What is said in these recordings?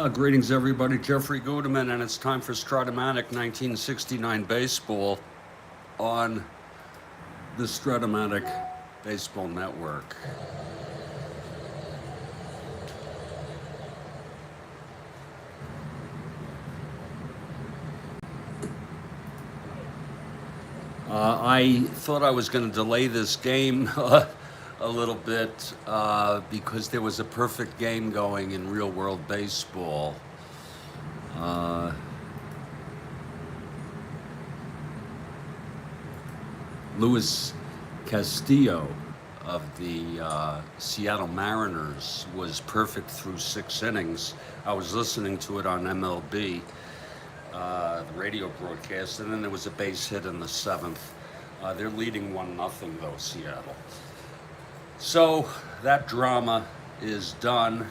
Greetings, everybody. Jeffrey Gudeman, and it's time for Strat-O-Matic 1969 baseball on the Strat-O-Matic Baseball Network. I thought I was going to delay this game a little bit because there was a perfect game going in real-world baseball. Luis Castillo of the Seattle Mariners was perfect through 6 innings. I was listening to it on MLB, the radio broadcast, and then there was a base hit in the 7th. They're leading 1-0 though, Seattle. So that drama is done,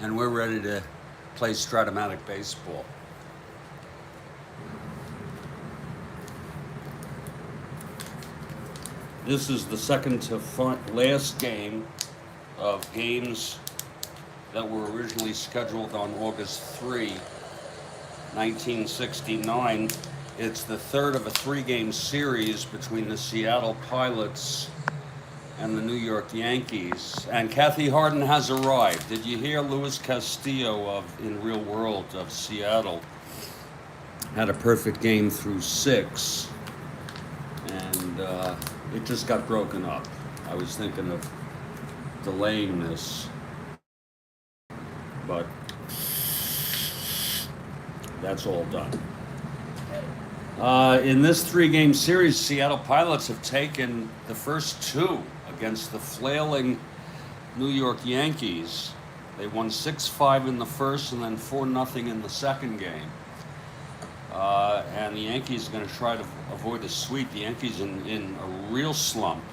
and we're ready to play Strat-O-Matic baseball. This is the second to last game of games that were originally scheduled on August 3, 1969. It's the third of a 3-game series between the Seattle Pilots and the New York Yankees. And Kathy Harden has arrived. Did you hear Luis Castillo in Real World of Seattle had a perfect game through 6, and it just got broken up. I was thinking of delaying this, but that's all done. In this 3-game series, Seattle Pilots have taken the first 2 against the flailing New York Yankees. They won 6-5 in the first and then 4-0 in the second game. And the Yankees are going to try to avoid a sweep. The Yankees in a real slump.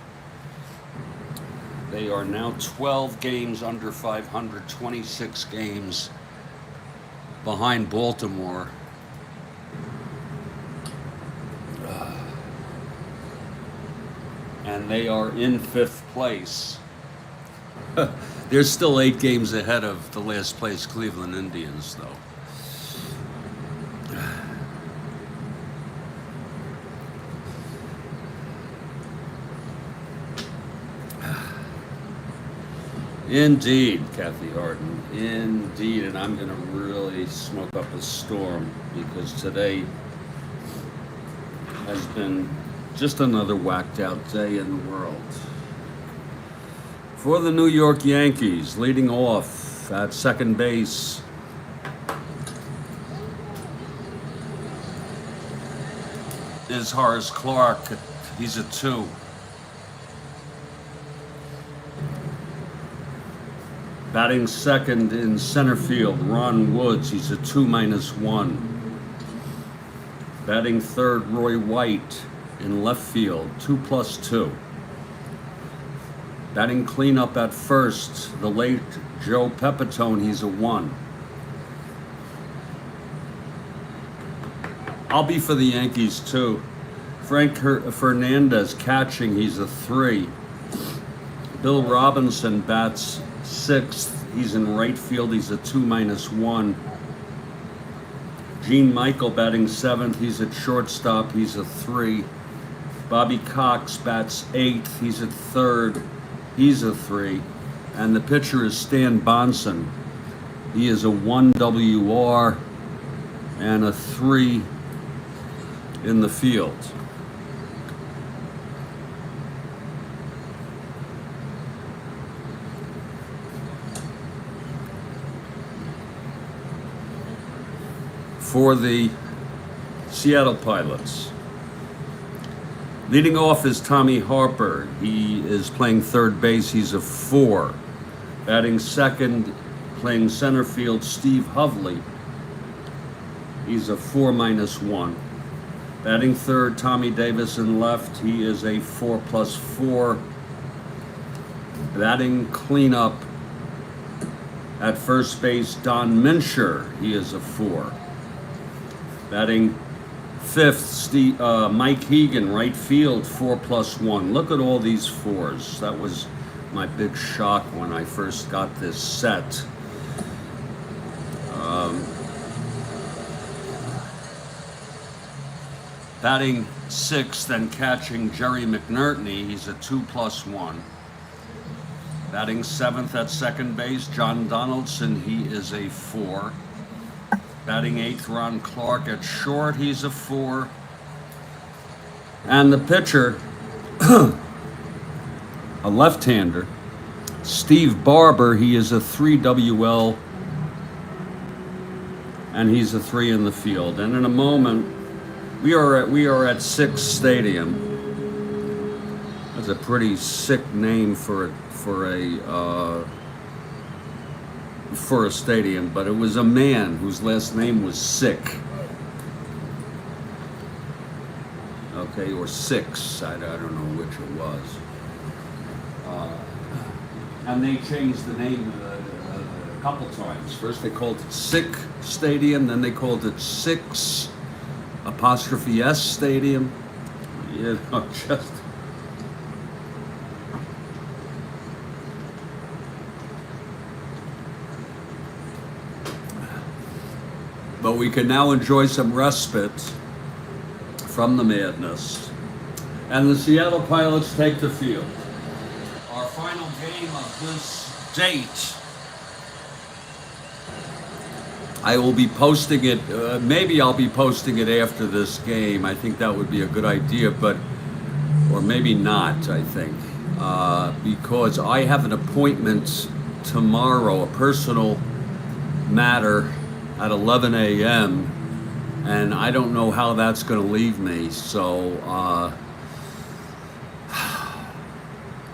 They are now 12 games under 500, 26 games behind Baltimore. And they are in 5th place. They're still 8 games ahead of the last place Cleveland Indians, though. Indeed, Kathy Harden, indeed, and I'm going to really smoke up a storm because today has been just another whacked out day in the world. For the New York Yankees, leading off at second base, is Horace Clark. He's a 2. Batting second in center field, Ron Woods. He's a 2-1. Batting third, Roy White in left field, 2+2. Batting cleanup at first, the late Joe Pepitone. He's a 1. I'll be for the Yankees too. Frank Fernandez catching. He's a 3. Bill Robinson bats 6th. He's in right field. He's a 2-1. Gene Michael batting 7th. He's at shortstop. He's a 3. Bobby Cox bats 8th. He's at 3rd. He's a 3. And the pitcher is Stan Bahnsen. He is a 1 WR and a 3 in the field. For the Seattle Pilots, leading off is Tommy Harper. He is playing third base. He's a 4. Batting second, playing center field, Steve Hovley. He's a 4-1. Batting third, Tommy Davis in left. He is a 4+4. Batting cleanup at first base, Don Minshew. He is a 4. Batting 5th, Mike Hegan, right field, 4+1. Look at all these 4s. That was my big shock when I first got this set. Batting sixth and catching Jerry McNertney, he's a 2+1. Batting seventh at second base, John Donaldson, he is a 4. Batting eighth, Ron Clark at short, he's a 4. And the pitcher, a left-hander, Steve Barber, he is a 3 WL, and he's a 3 in the field. And in a moment, we are at Six Stadium. That's a pretty sick name for a stadium, but it was a man whose last name was Sick. Okay, or Six, I don't know which it was. And they changed the name a couple times. First they called it Sick Stadium, then they called it Six '(S) Stadium. You know, just... But we can now enjoy some respite from the madness. And the Seattle Pilots take the field. Our final game of this date. I will be posting it, maybe I'll be posting it after this game. I think that would be a good idea, or maybe not, I think. Because I have an appointment tomorrow, a personal matter at 11 a.m., and I don't know how that's going to leave me, so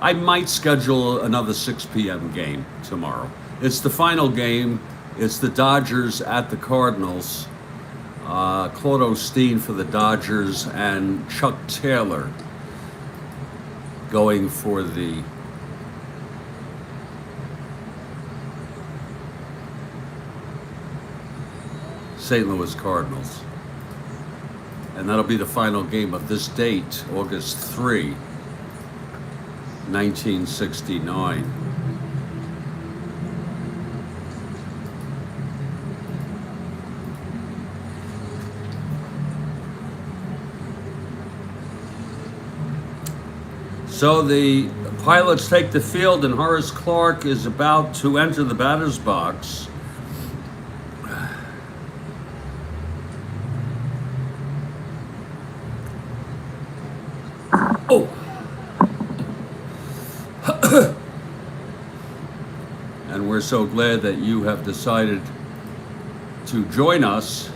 I might schedule another 6 p.m. game tomorrow. It's the final game. It's the Dodgers at the Cardinals. Claude Osteen for the Dodgers and Chuck Taylor going for the St. Louis Cardinals. And that'll be the final game of this date, August 3, 1969. So the Pilots take the field, and Horace Clarke is about to enter the batter's box. Oh! And we're so glad that you have decided to join us.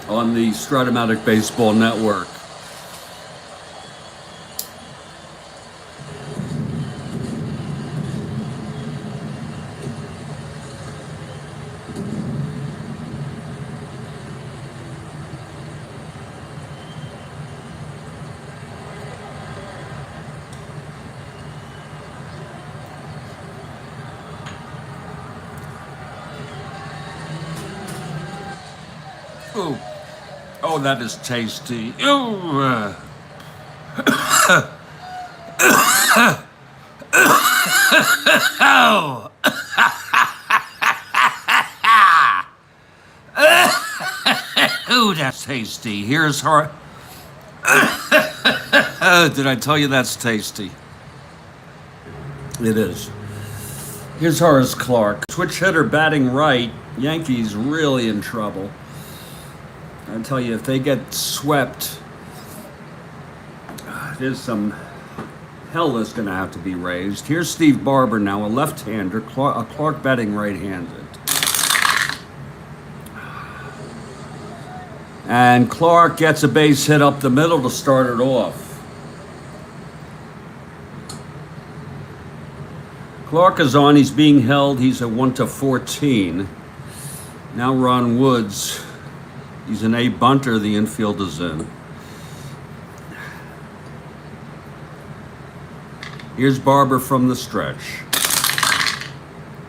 On the Strat-O-Matic Baseball Network. Ooh. Oh, that is tasty. Ooh. Ooh, that's tasty. Here's her. Did I tell you that's tasty? It is. Here's Horace Clarke. Switch hitter batting right. Yankees really in trouble. I tell you, if they get swept, there's some hell that's going to have to be raised. Here's Steve Barber now, a left-hander, Clarke batting right-handed. And Clarke gets a base hit up the middle to start it off. Clarke is on, he's being held, he's a 1-14. Now Ron Woods. He's an A bunter, the infield is in. Here's Barber from the stretch.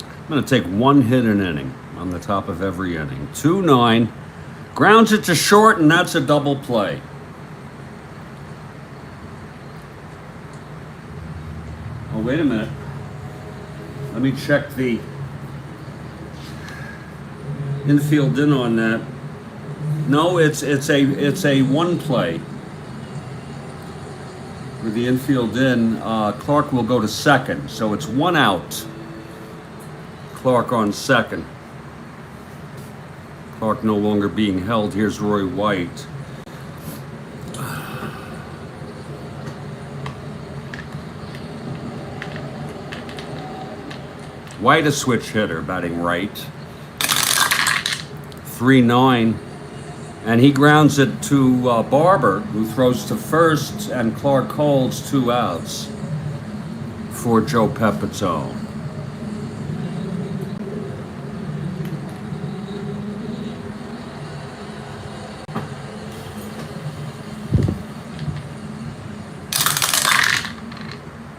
I'm going to take one hit an inning on the top of every inning. 2-9. Grounds it to short, and that's a double play. wait a minute. Let me check the infield in on that. No, it's a one play with the infield in. Clark will go to second, so it's 1 out. Clark on second. Clark no longer being held. Here's Roy White. White a switch hitter, batting right. 3-9. And he grounds it to Barber, who throws to first, and Clark holds 2 outs for Joe Pepitone.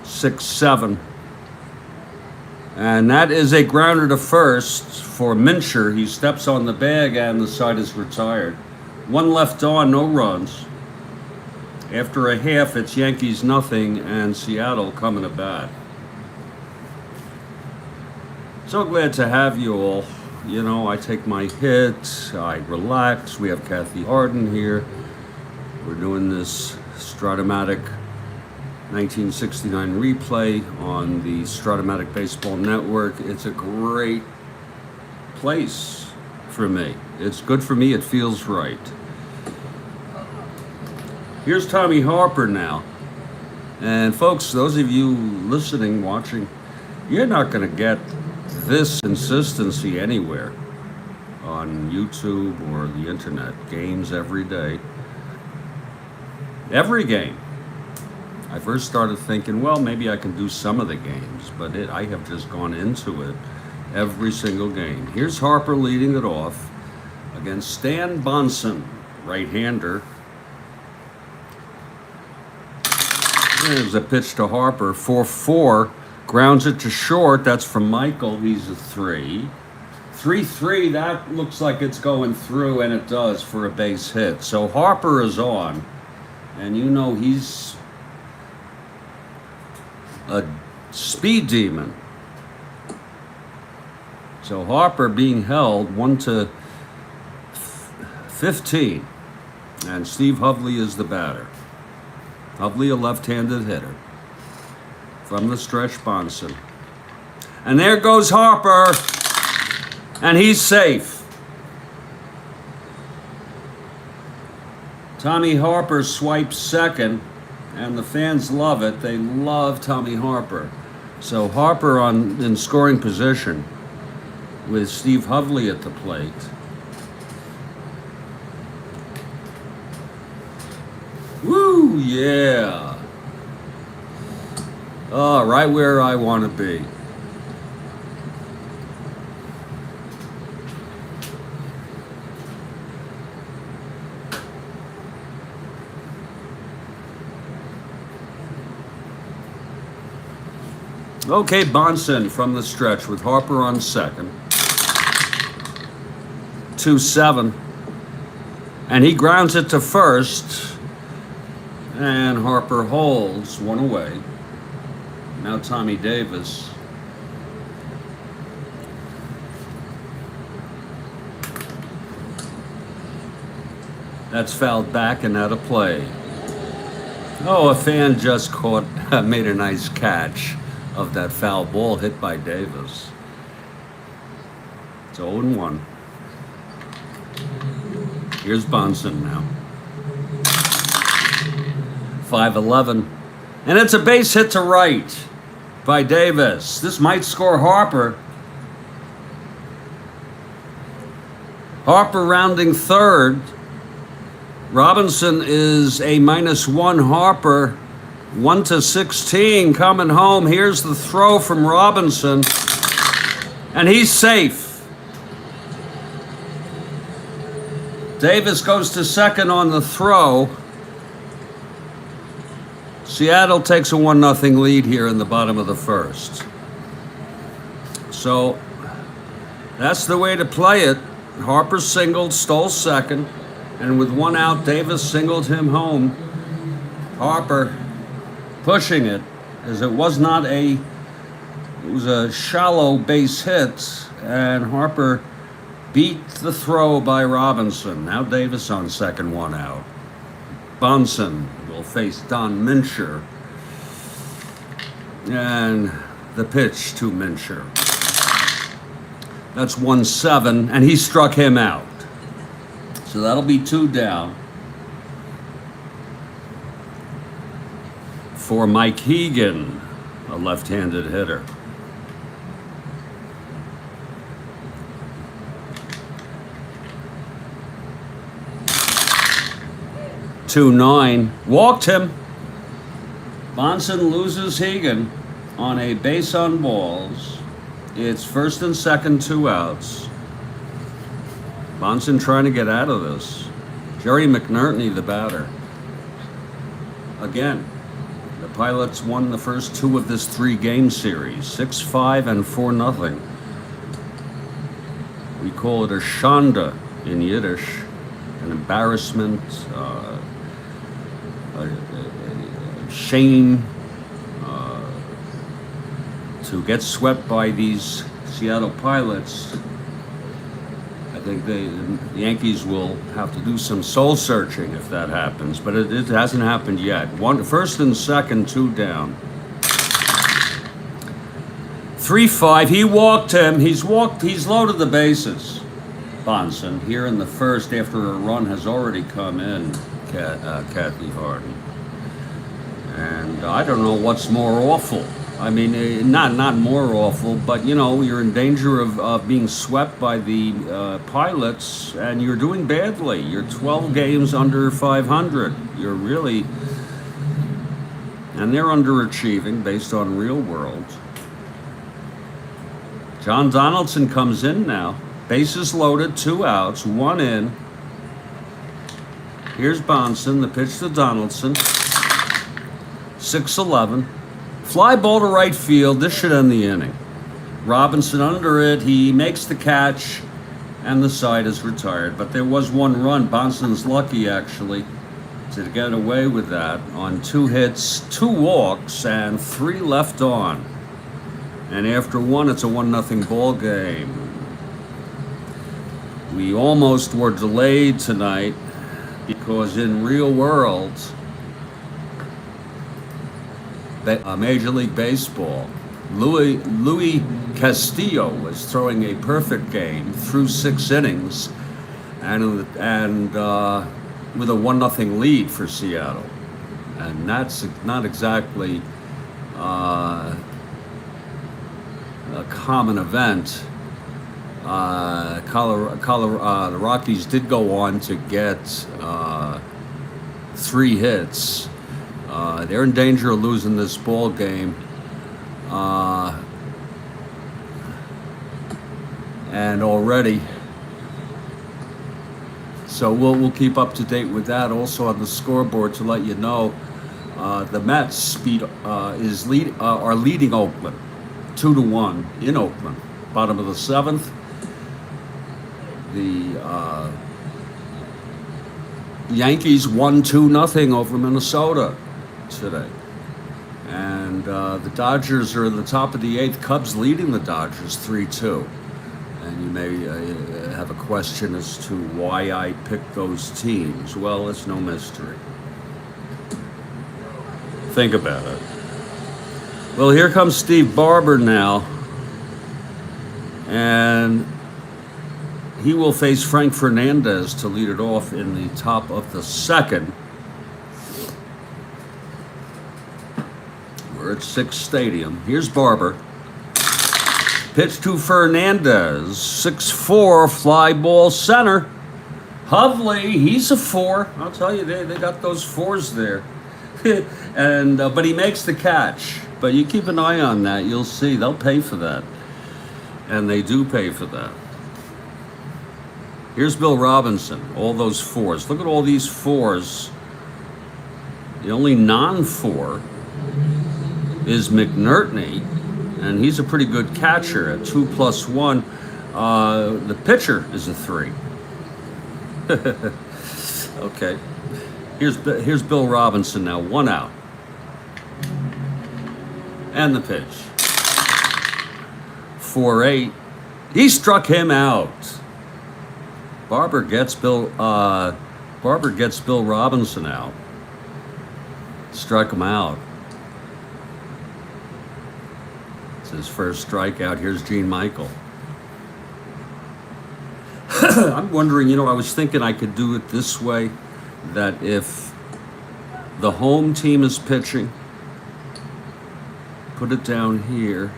Six, 7. And that is a grounder to first for Mincher. He steps on the bag and the side is retired. 1 left on, no runs. After a half, it's Yankees nothing and Seattle coming to bat. So glad to have you all. You know, I take my hit, I relax. We have Kathy Harden here. We're doing this Strat-O-Matic 1969 replay on the Strat-O-Matic Baseball Network. It's a great place for me. It's good for me. It feels right. Here's Tommy Harper now. And folks, those of you listening, watching, you're not going to get this consistency anywhere on YouTube or the internet. Games every day. Every game. I first started thinking, well, maybe I can do some of the games, but I have just gone into it every single game. Here's Harper leading it off against Stan Bahnsen, right-hander. There's a pitch to Harper, 4-4, grounds it to short. That's from Michael. He's a 3. 3-3, that looks like it's going through, and it does for a base hit. So Harper is on, and you know he's a speed demon. So Harper being held 1-15, and Steve Hovley is the batter. Hovley, a left-handed hitter. From the stretch, Bahnsen. And there goes Harper, and he's safe. Tommy Harper swipes second, and the fans love it. They love Tommy Harper. So Harper in scoring position with Steve Hovley at the plate. Woo, yeah. Oh, right where I want to be. Okay, Bahnsen from the stretch with Harper on second. 2-7. And he grounds it to first. And Harper holds 1 away. Now Tommy Davis. That's fouled back and out of play. Oh, a fan just made a nice catch of that foul ball hit by Davis. It's 0-1. Here's Bahnsen now. 5-11. And it's a base hit to right by Davis. This might score Harper. Harper rounding third. Robinson is a -1. Harper 1-16 coming home. Here's the throw from Robinson. And he's safe. Davis goes to second on the throw. Seattle takes a 1-0 lead here in the bottom of the first. So that's the way to play it. Harper singled, stole second, and with 1 out, Davis singled him home. Harper pushing it, as it was not a, it was a shallow base hit, and Harper beat the throw by Robinson. Now Davis on second, one out. Bahnsen will face Don Mincher. And the pitch to Mincher. That's 1-7, and he struck him out. So that'll be 2 down. For Mike Hegan, a left-handed hitter. Two 9, walked him. Bahnsen loses Hegan on a base on balls. It's first and second, 2 outs. Bahnsen trying to get out of this. Jerry McNerney, the batter. Again, the Pilots won the first 2 of this 3-game series, 6-5 and 4-0. We call it a shanda in Yiddish, an embarrassment, shame, to get swept by these Seattle Pilots. I think the Yankees will have to do some soul searching if that happens, but it hasn't happened yet. First and second, 2 down. 3-5. He walked him. He's loaded the bases. Bahnsen here in the first after a run has already come in. Kathy Harden. And I don't know what's more awful. I mean, not more awful, but you know, you're in danger of being swept by the Pilots, and you're doing badly. You're 12 games under 500. You're really, and they're underachieving based on real world. John Donaldson comes in now. Bases loaded, 2 outs, 1 in. Here's Bahnsen, the pitch to Donaldson. 6-11. Fly ball to right field. This should end the inning. Robinson under it. He makes the catch, and the side is retired. But there was 1 run. Bahnsen's lucky, actually, to get away with that on 2 hits, 2 walks, and 3 left on. And after 1, it's a 1-0 ball game. We almost were delayed tonight because in real world, Major League Baseball, Louis Castillo was throwing a perfect game through 6 innings, and with a 1-0 lead for Seattle, and that's not exactly a common event. The Rockies did go on to get 3 hits. They're in danger of losing this ball game. And already. So we'll keep up to date with that. Also on the scoreboard to let you know, the Mets are leading Oakland 2-1 in Oakland. Bottom of the 7th. The Yankees won 2-0 over Minnesota today. And the Dodgers are at the top of the 8th. Cubs leading the Dodgers 3-2. And you may have a question as to why I picked those teams. Well, it's no mystery. Think about it. Well, here comes Steve Barber now. And he will face Frank Fernandez to lead it off in the top of the 2nd. We're at 6 Stadium. Here's Barber. Pitch to Fernandez. 6-4, fly ball center. Hovley, he's a 4. I'll tell you, they got those 4s there. And but he makes the catch. But you keep an eye on that. You'll see. They'll pay for that. And they do pay for that. Here's Bill Robinson. All those 4s. Look at all these 4s. The only non-4 is McNerney. And he's a pretty good catcher at 2+1. The pitcher is a 3. Okay. Here's Bill Robinson now, 1 out. And the pitch. 4-8. He struck him out. Barber gets Bill Robinson out. Struck him out. It's his first strikeout. Here's Gene Michael. I'm wondering, I was thinking I could do it this way, that if the home team is pitching, put it down here.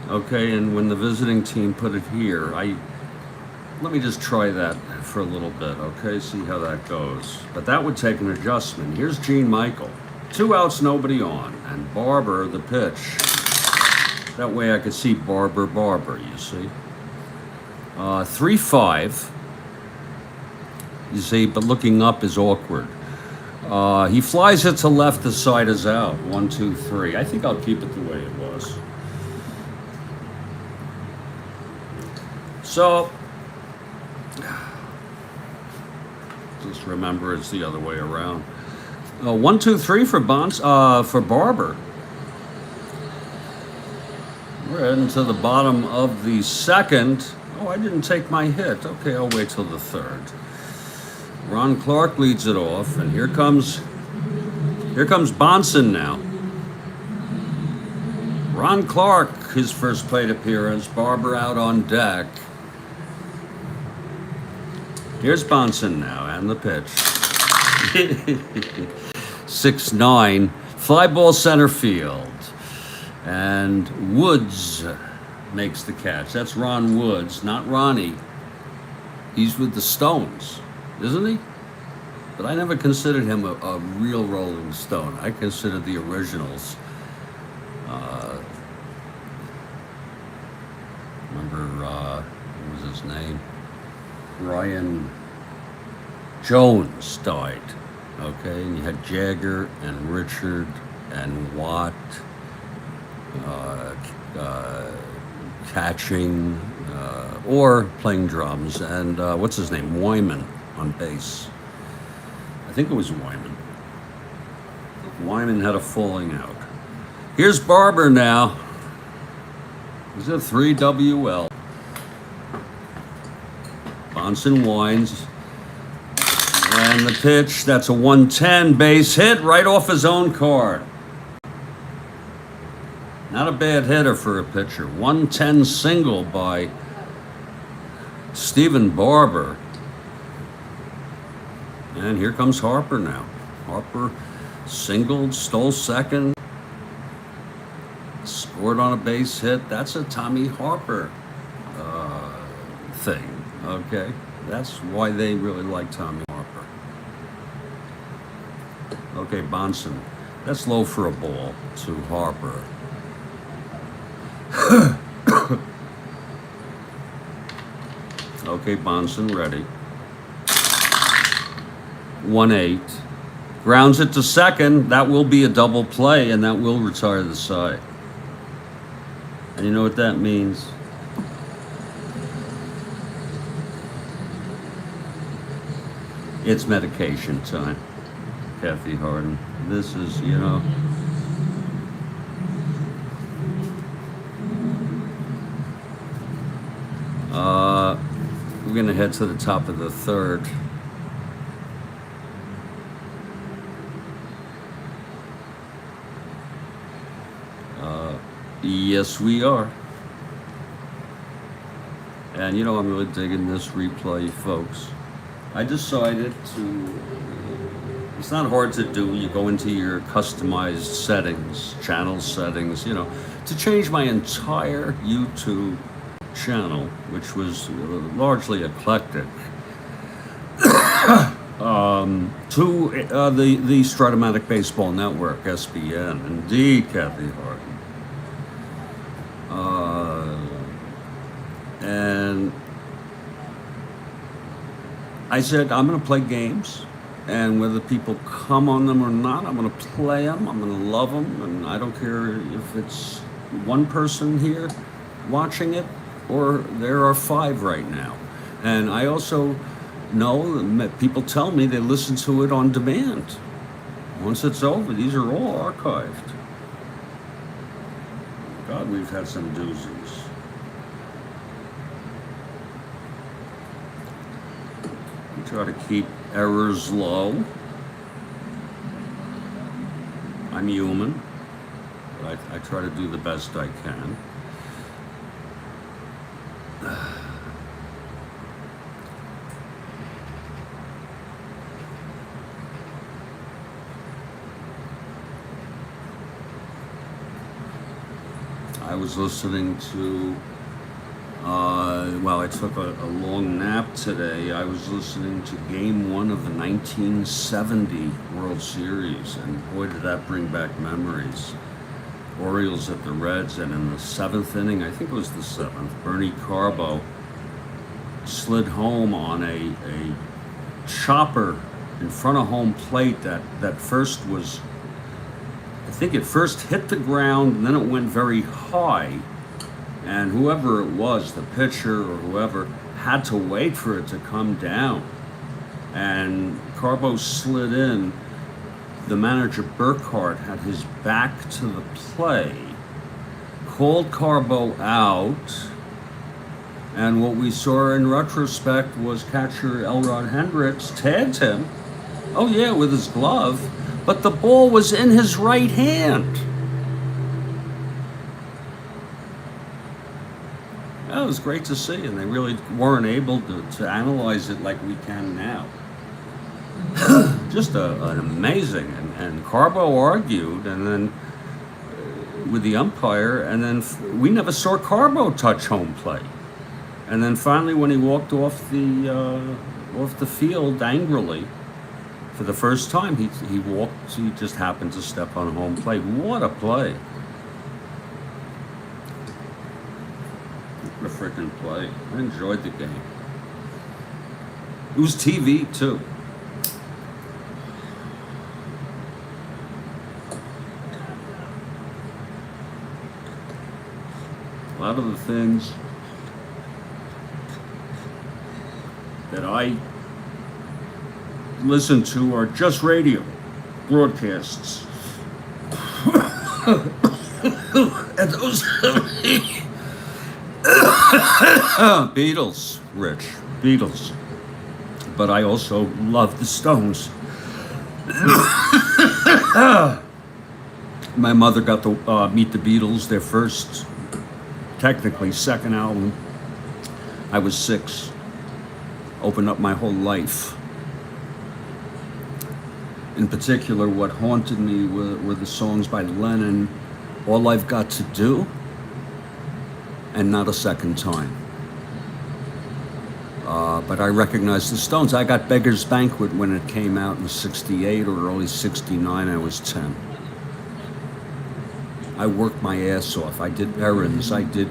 Okay, and when the visiting team put it here, let me just try that for a little bit, okay? See how that goes. But that would take an adjustment. Here's Gene Michael. 2 outs, nobody on. And Barber, the pitch. That way I could see Barber, you see. 3-5. You see, but looking up is awkward. He flies it to left, the side is out. 1, 2, 3. I think I'll keep it the way it was. So, just remember it's the other way around. 1, 2, 3 for Barber. We're heading to the bottom of the second. Oh, I didn't take my hit. Okay, I'll wait till the third. Ron Clark leads it off, and here comes Bahnsen now. Ron Clark, his first plate appearance. Barber out on deck. Here's Bahnsen now, and the pitch. 6-9, fly ball center field. And Woods makes the catch. That's Ron Woods, not Ronnie. He's with the Stones, isn't he? But I never considered him a real Rolling Stone. I considered the originals. What was his name? Brian Jones died. Okay, and you had Jagger and Richard and Watt catching or playing drums, and what's his name? Wyman on bass. I think it was Wyman. Wyman had a falling out. Here's Barber now. He's a 3-WL. Bahnsen winds. And the pitch, that's a 110 base hit right off his own card. Not a bad hitter for a pitcher. 110 single by Stephen Barber. And here comes Harper now. Harper singled, stole second, scored on a base hit. That's a Tommy Harper thing, okay? That's why they really like Tommy Harper. Okay, Bahnsen. That's low for a ball to Harper. Okay, Bahnsen ready. 1-8. Grounds it to second. That will be a double play, and that will retire the side. And you know what that means? It's medication time, Kathy Harden. This is, we're going to head to the top of the third. Yes, we are. And I'm really digging this replay, folks. I decided to, it's not hard to do. You go into your customized settings, channel settings, to change my entire YouTube channel, which was largely eclectic, to the Strat-O-Matic Baseball Network, SBN. Indeed, Kathy Harden. And I said, I'm going to play games, and whether people come on them or not, I'm going to play them, I'm going to love them, and I don't care if it's one person here watching it or there are 5 right now. And I also know that people tell me they listen to it on demand. Once it's over, these are all archived. God, we've had some doozies. We try to keep errors low. I'm human, but I try to do the best I can. I was listening to, I took a long nap today. I was listening to Game 1 of the 1970 World Series, and boy, did that bring back memories. Orioles at the Reds, and in the 7th inning, I think it was the 7th, Bernie Carbo slid home on a chopper in front of home plate that first was, I think it first hit the ground and then it went very high, and whoever it was, the pitcher or whoever, had to wait for it to come down, and Carbo slid in. The manager Burkhart had his back to the play, called Carbo out, and what we saw in retrospect was catcher Elrod Hendricks tagged him, oh yeah, with his glove, but the ball was in his right hand. That was great to see, and they really weren't able to analyze it like we can now. Just an amazing, and Carbo argued, and then with the umpire, and then we never saw Carbo touch home plate. And then finally, when he walked off the field angrily for the first time, he just happened to step on home plate. What a play! What a freaking play! I enjoyed the game. It was TV too. A lot of the things that I listen to are just radio broadcasts. And those Beatles, Rich, Beatles. But I also love the Stones. My mother got to meet the Beatles, their first, technically second album. I was 6. Opened up my whole life. In particular, what haunted me were the songs by Lennon, All I've Got to Do, and Not a Second Time. But I recognized the Stones. I got Beggar's Banquet when it came out in 68 or early 69. I was 10. I worked my ass off. I did errands. I did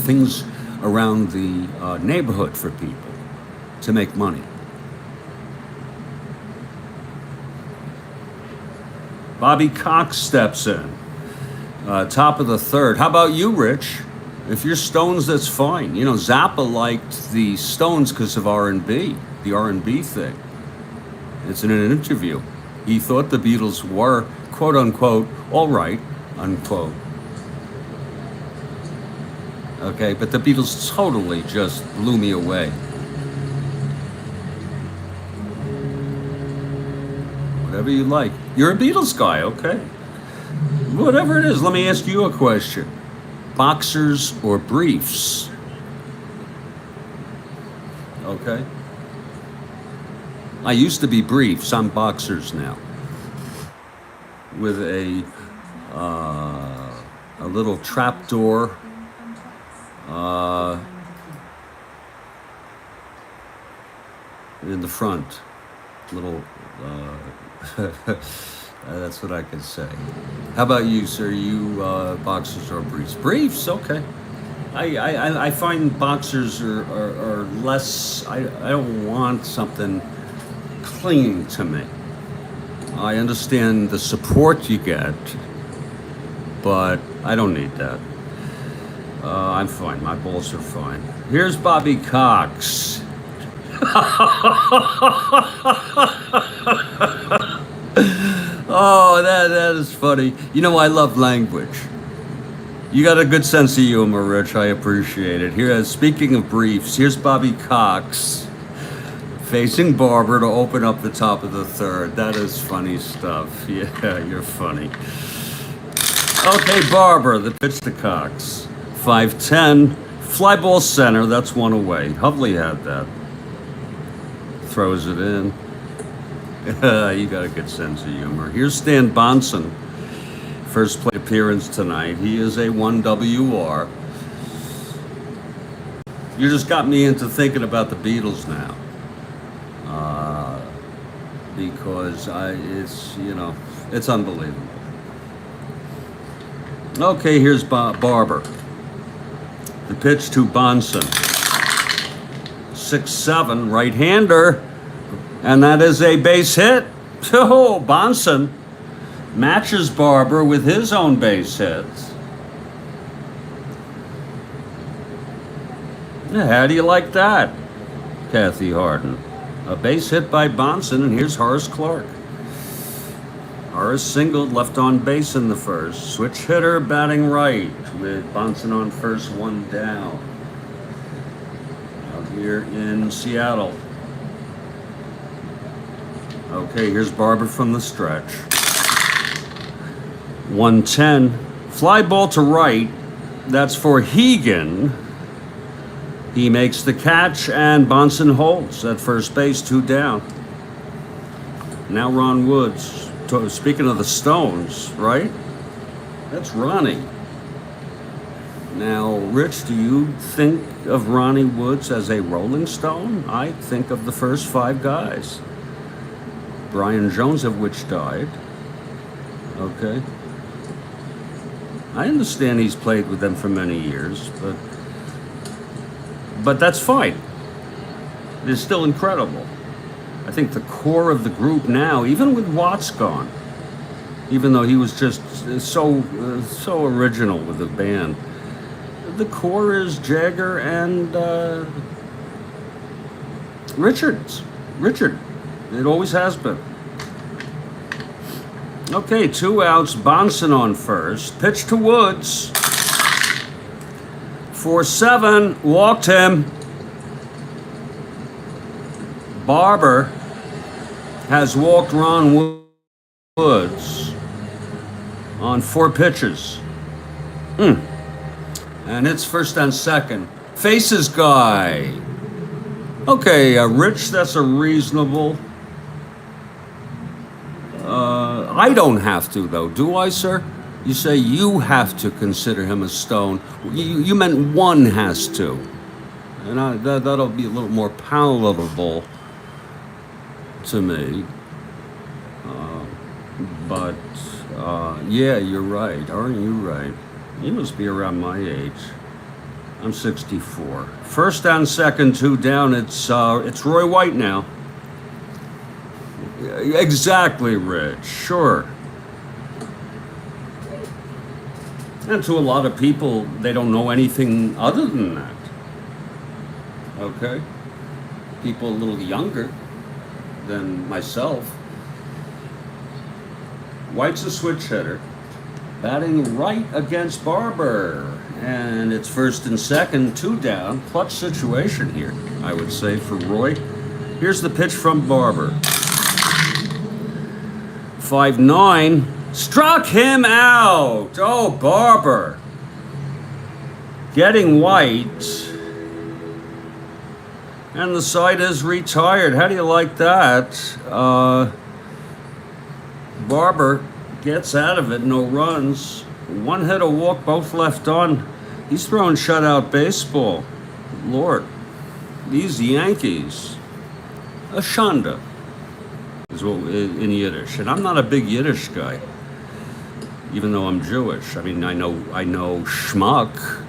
things around the neighborhood for people to make money. Bobby Cox steps in. Top of the 3rd. How about you, Rich? If you're Stones, that's fine. You know, Zappa liked the Stones because of R&B, the R&B thing. It's in an interview. He thought the Beatles were, quote unquote, all right, unquote. Okay, but the Beatles totally just blew me away. Whatever you like. You're a Beatles guy, okay. Whatever it is, let me ask you a question. Boxers or briefs? Okay. I used to be briefs. I'm boxers now. With a little trap door. In the front. Little... that's what I can say. How about you, sir? You boxers or briefs? Briefs, okay. I find boxers are less. I don't want something clinging to me. I understand the support you get, but I don't need that. I'm fine. My balls are fine. Here's Bobby Cox. Oh, that is funny. You know, I love language. You got a good sense of humor, Rich. I appreciate it. Here, speaking of briefs, here's Bobby Cox facing Barber to open up the top of the third. That is funny stuff. Yeah, you're funny. Okay, Barber, the pitch to Cox. 5-10, fly ball center, that's one away. Hovley had that. Throws it in. You got a good sense of humor. Here's Stan Bahnsen, first plate appearance tonight. He is a 1WR. You just got me into thinking about the Beatles now. Because it's unbelievable. Okay, here's Barber. The pitch to Bahnsen. 6-7, right-hander. And that is a base hit. Oh, Bahnsen matches Barber with his own base hits. Yeah, how do you like that, Kathy Harden? A base hit by Bahnsen, and here's Horace Clarke. Horace singled, left on base in the first. Switch hitter batting right with Bahnsen on first, one down. Out here in Seattle. Okay, here's Barber from the stretch. 110. Fly ball to right. That's for Hegan. He makes the catch, and Bahnsen holds at first base, 2 down. Now Ron Woods. Speaking of the Stones, right? That's Ronnie. Now, Rich, do you think of Ronnie Woods as a Rolling Stone? I think of the first 5 guys. Brian Jones, of which died. Okay. I understand he's played with them for many years, but that's fine. It's still incredible. I think the core of the group now, even with Watts gone, even though he was just so original with the band, the core is Jagger and Richard. It always has been. Okay, 2 outs. Bahnsen on first. Pitch to Woods. 4-7. Walked him. Barber has walked Ron Woods on 4 pitches. And it's first and second. Faces guy. Okay, Rich, that's a reasonable. I don't have to, though, do I, sir? You say you have to consider him a Stone. You meant one has to. And that'll be a little more palatable to me. But yeah, you're right. Aren't you right? You must be around my age. I'm 64. First and second, 2 down. It's Roy White now. Exactly, Rich. Sure. And to a lot of people, they don't know anything other than that. Okay? People a little younger than myself. White's a switch hitter, batting right against Barber. And it's first and second, 2 down. Clutch situation here, I would say, for Roy. Here's the pitch from Barber. 5-9. Struck him out. Oh, Barber. Getting White. And the side is retired. How do you like that? Barber gets out of it. No runs. 1 hit, a walk, both left on. He's throwing shutout baseball. Lord. These Yankees. A shanda is what in Yiddish. And I'm not a big Yiddish guy, even though I'm Jewish. I mean, I know schmuck,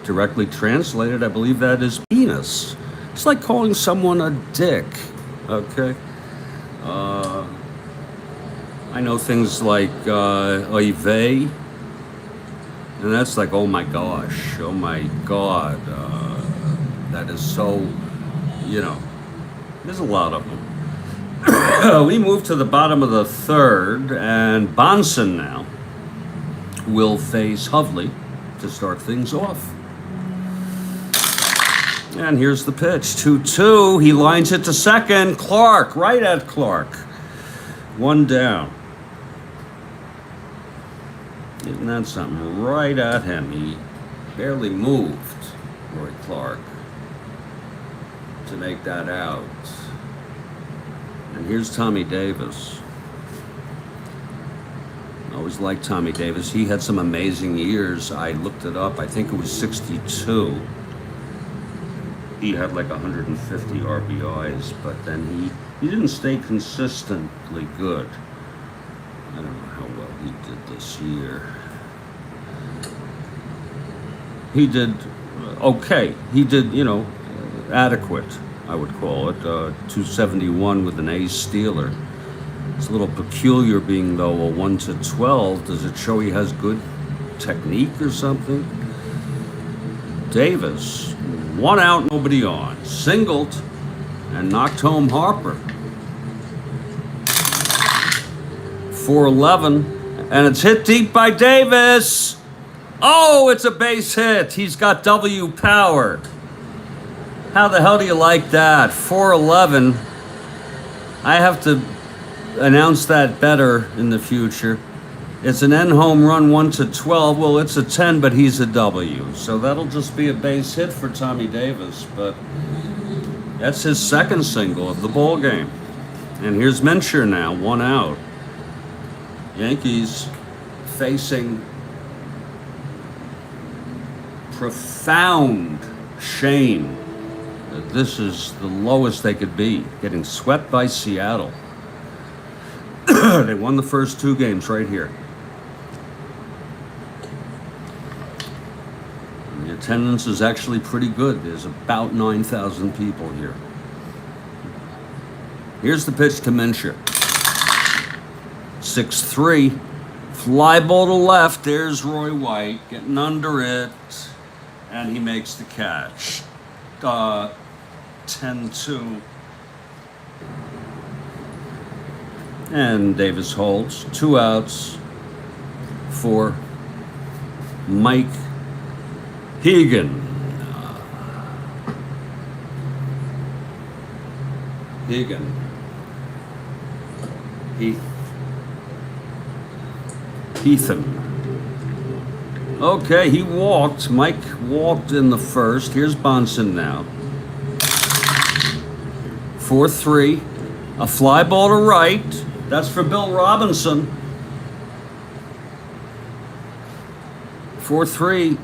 directly translated, I believe that is penis. It's like calling someone a dick, okay? I know things like oy vey, and that's like, oh my gosh, oh my God. That is so, there's a lot of them. We move to the bottom of the third, and Bahnsen now will face Hovley. to start things off. And here's the pitch, 2-2. He lines it to second. Clark, right at Clark. One down. Isn't that something? Right at him. He barely moved, Roy Clark, to make that out. And here's Tommy Davis. I always liked Tommy Davis. He had some amazing years. I looked it up. I think it was 62. He had like 150 RBIs, but then he didn't stay consistently good. I don't know how well he did this year. He did okay. He did, adequate, I would call it. 271 with an ace stealer. It's a little peculiar being, though, a 1-12. Does it show he has good technique or something? Davis, one out, nobody on. Singled and knocked home Harper. 4-11, and it's hit deep by Davis. Oh, it's a base hit. He's got W power. How the hell do you like that? 4-11. I have to announce that better in the future. It's an N home run, 1-12. Well, it's a 10, but he's a W. So that'll just be a base hit for Tommy Davis. But that's his second single of the ball game. And here's Mincher now, one out. Yankees facing profound shame that this is the lowest they could be, getting swept by Seattle. They won the first two games right here. And the attendance is actually pretty good. There's about 9,000 people here. Here's the pitch to Mincher. 6-3. Fly ball to left. There's Roy White getting under it. And he makes the catch. 10-2. And Davis holds. 2 outs for Mike Hegan. Hegan. Heathen. Okay, he walked. Mike walked in the first. Here's Bahnsen now. 4-3. A fly ball to right. That's for Bill Robinson. 4-3.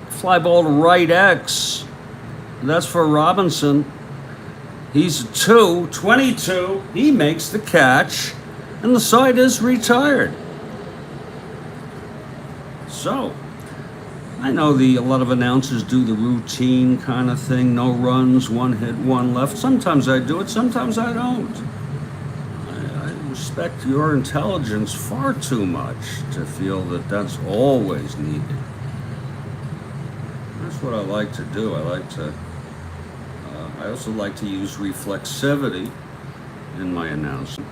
Fly ball to right X. That's for Robinson. He's 22. He makes the catch. And the side is retired. So, I know a lot of announcers do the routine kind of thing. No runs, 1 hit, 1 left. Sometimes I do it, sometimes I don't. I respect your intelligence far too much to feel that that's always needed. That's what I like to do. I also like to use reflexivity in my announcement.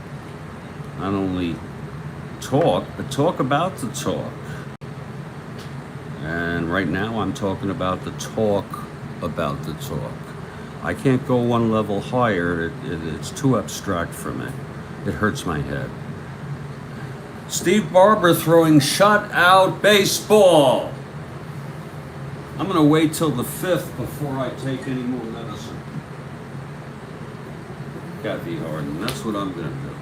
Not only talk, but talk about the talk. And right now I'm talking about the talk about the talk. I can't go one level higher. It's too abstract for me. It hurts my head. Steve Barber throwing shutout baseball. I'm going to wait till the 5th before I take any more medicine. Kathy Harden, that's what I'm going to do.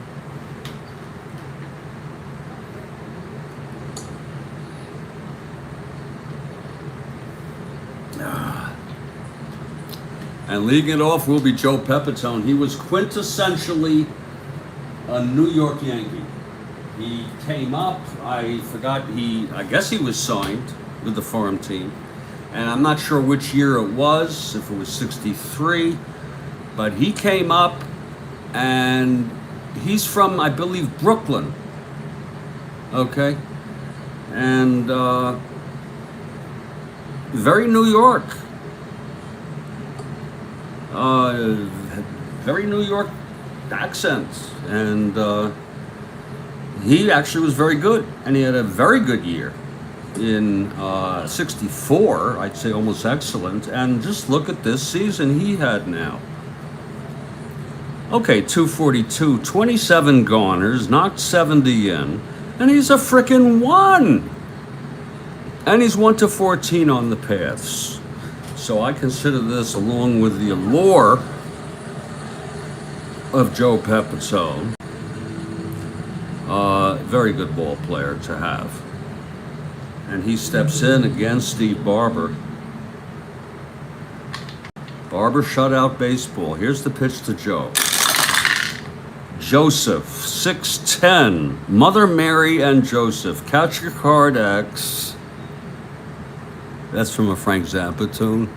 And leading it off will be Joe Pepitone. He was quintessentially a New York Yankee. He came up, I guess he was signed with the farm team. And I'm not sure which year it was, if it was 63. But he came up, and he's from, I believe, Brooklyn. Okay? And very New York. Very New York accent, and he actually was very good, and he had a very good year. in 64, I'd say almost excellent. And just look at this season he had now. Okay, 242, 27 goners, knocked 70 in, and he's a frickin' 1. And he's 1 to 14 on the paths. So I consider this, along with the allure of Joe Pepitone, very good ball player to have. And he steps in against Steve Barber. Barber shutout baseball. Here's the pitch to Joe. Joseph, 6'10", Mother Mary and Joseph. Catch your card, X. That's from a Frank Zappa tune.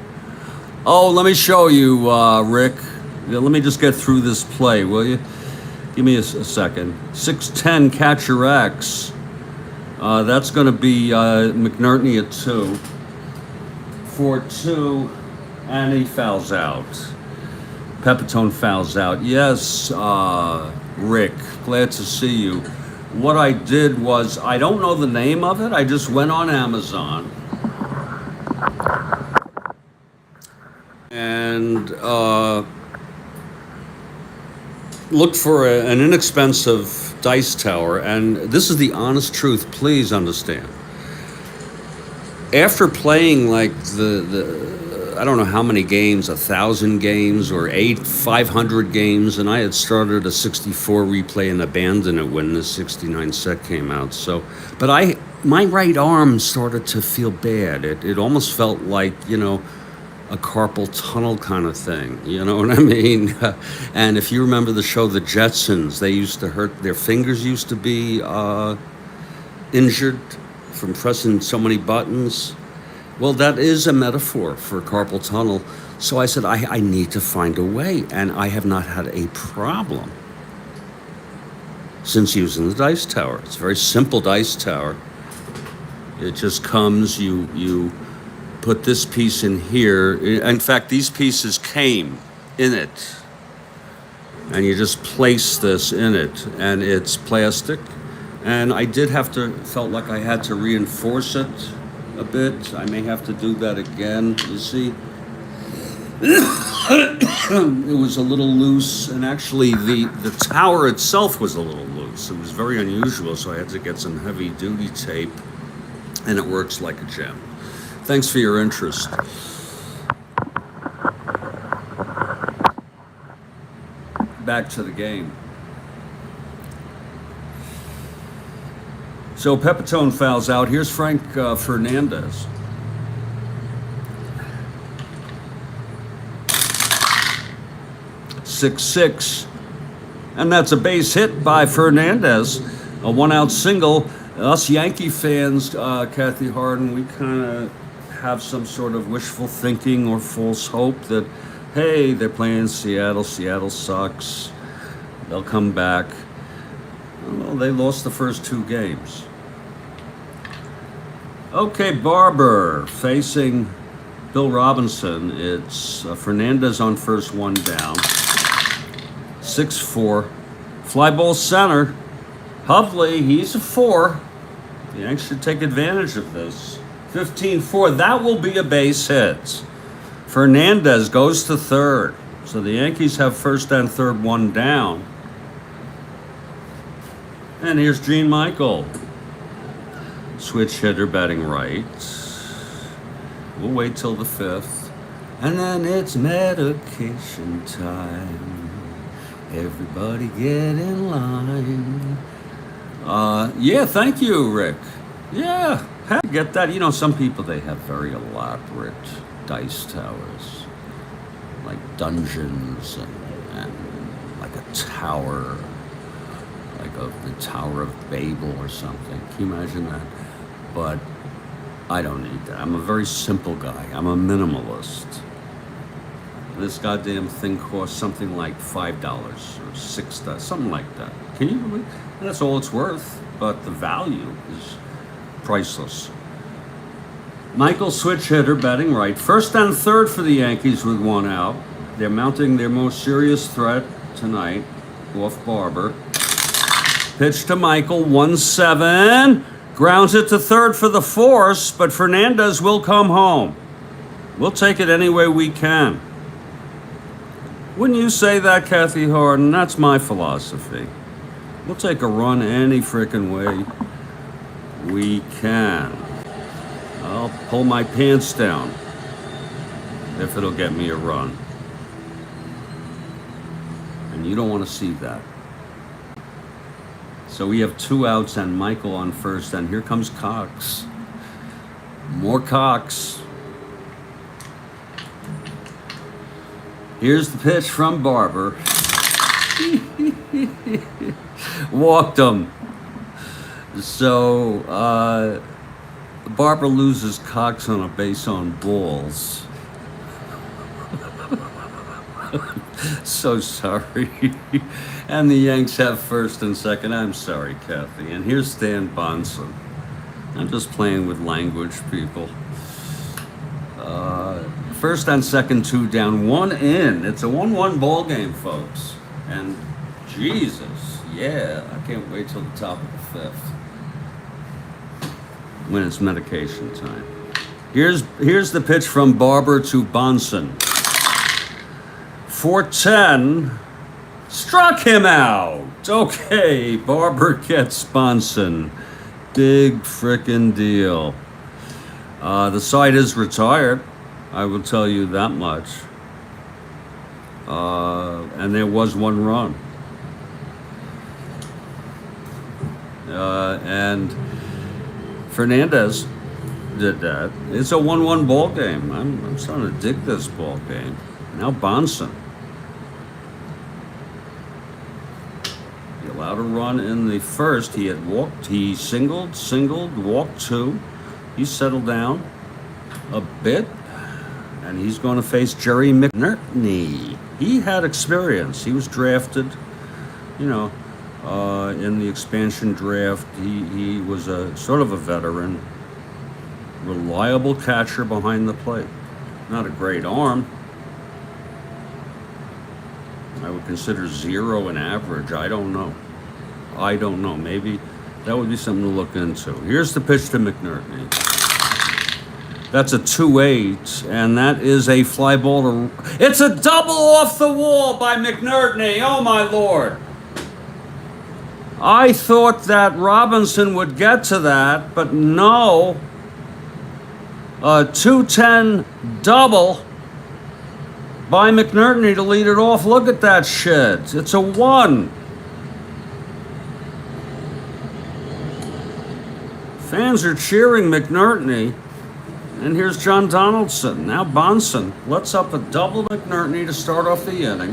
Oh, let me show you, Rick. Yeah, let me just get through this play, will you? Give me a second. 6'10", catcher X. That's going to be McNerney at 2. 4-2, and he fouls out. Pepitone fouls out. Yes, Rick, glad to see you. What I did was, I don't know the name of it. I just went on Amazon and looked for an inexpensive dice tower. And this is the honest truth, please understand. After playing like I don't know how many games, 1,000 games or 500 games, and I had started a 64 replay and abandoned it when the 69 set came out. So, but my right arm started to feel bad. It almost felt like, a carpal tunnel kind of thing, you know what I mean? And if you remember the show The Jetsons, they used to hurt, their fingers used to be injured from pressing so many buttons. Well, that is a metaphor for carpal tunnel. So I said, I need to find a way, and I have not had a problem since using the dice tower. It's a very simple dice tower. It just comes, you put this piece in here. In fact, these pieces came in it. And you just place this in it, and it's plastic. And I felt like I had to reinforce it a bit. I may have to do that again, you see. It was a little loose, and actually the tower itself was a little loose. It was very unusual, so I had to get some heavy duty tape, and it works like a gem. Thanks for your interest. Back to the game. So Pepitone fouls out. Here's Frank Fernandez. .66, and that's a base hit by Fernandez. A one-out single. Us Yankee fans, Kathy Harden, we kind of have some sort of wishful thinking or false hope that, hey, they're playing Seattle. Seattle sucks. They'll come back. Well, they lost the first 2 games. Okay, Barber facing Bill Robinson. It's Fernandez on first, 1 down. 6-4. Fly ball center. Hovley, he's a 4. The Yanks should take advantage of this. 15-4. That will be a base hit. Fernandez goes to third. So the Yankees have first and third, 1 down. And here's Gene Michael. Switch hitter batting right. We'll wait till the 5th. And then it's medication time. Everybody get in line. Yeah, thank you, Rick. Yeah, I get that. Some people, they have very elaborate dice towers, like dungeons and like a tower, like the Tower of Babel or something. Can you imagine that? But I don't need that. I'm a very simple guy. I'm a minimalist. This goddamn thing costs something like $5 or $6, something like that. Can you believe? That's all it's worth, but the value is priceless. Michael, switch hitter, batting right. First and third for the Yankees with 1 out. They're mounting their most serious threat tonight off Barber. Pitch to Michael, 1-7. Grounds it to third for the force, but Fernandez will come home. We'll take it any way we can. Wouldn't you say that, Kathy Harden? That's my philosophy. We'll take a run any frickin' way we can. I'll pull my pants down if it'll get me a run. And you don't want to see that. So we have 2 outs and Michael on first, and here comes Cox. More Cox. Here's the pitch from Barber. Walked him. So Barber loses Cox on a base on balls. So sorry. And the Yanks have first and second. I'm sorry, Kathy. And here's Stan Bahnsen. I'm just playing with language, people. First and second, 2 down, 1 in. It's a 1-1 ball game, folks. And Jesus, yeah, I can't wait till the top of the 5th when it's medication time. Here's the pitch from Barber to Bahnsen. 4-10, struck him out. Okay, Barber gets Bahnsen. Big frickin' deal. The side is retired, I will tell you that much. And there was 1 run. And Fernandez did that. It's a 1-1 ball game. I'm starting to dig this ball game. Now Bahnsen. He allowed a run in the first. He had walked. He singled, walked 2. He settled down a bit. And he's going to face Jerry McNerney. He had experience. He was drafted, in the expansion draft. He was a sort of a veteran, reliable catcher behind the plate. Not a great arm. I would consider 0 an average. I don't know. Maybe that would be something to look into. Here's the pitch to McNerney. That's a 2-8, and that is a fly ball to... It's a double off the wall by McNerney. Oh, my Lord. I thought that Robinson would get to that, but no. A 2-10 double by McNerney to lead it off. Look at that shit. It's a 1. Fans are cheering McNerney. And here's John Donaldson. Now Bahnsen lets up a double McNerney to start off the inning.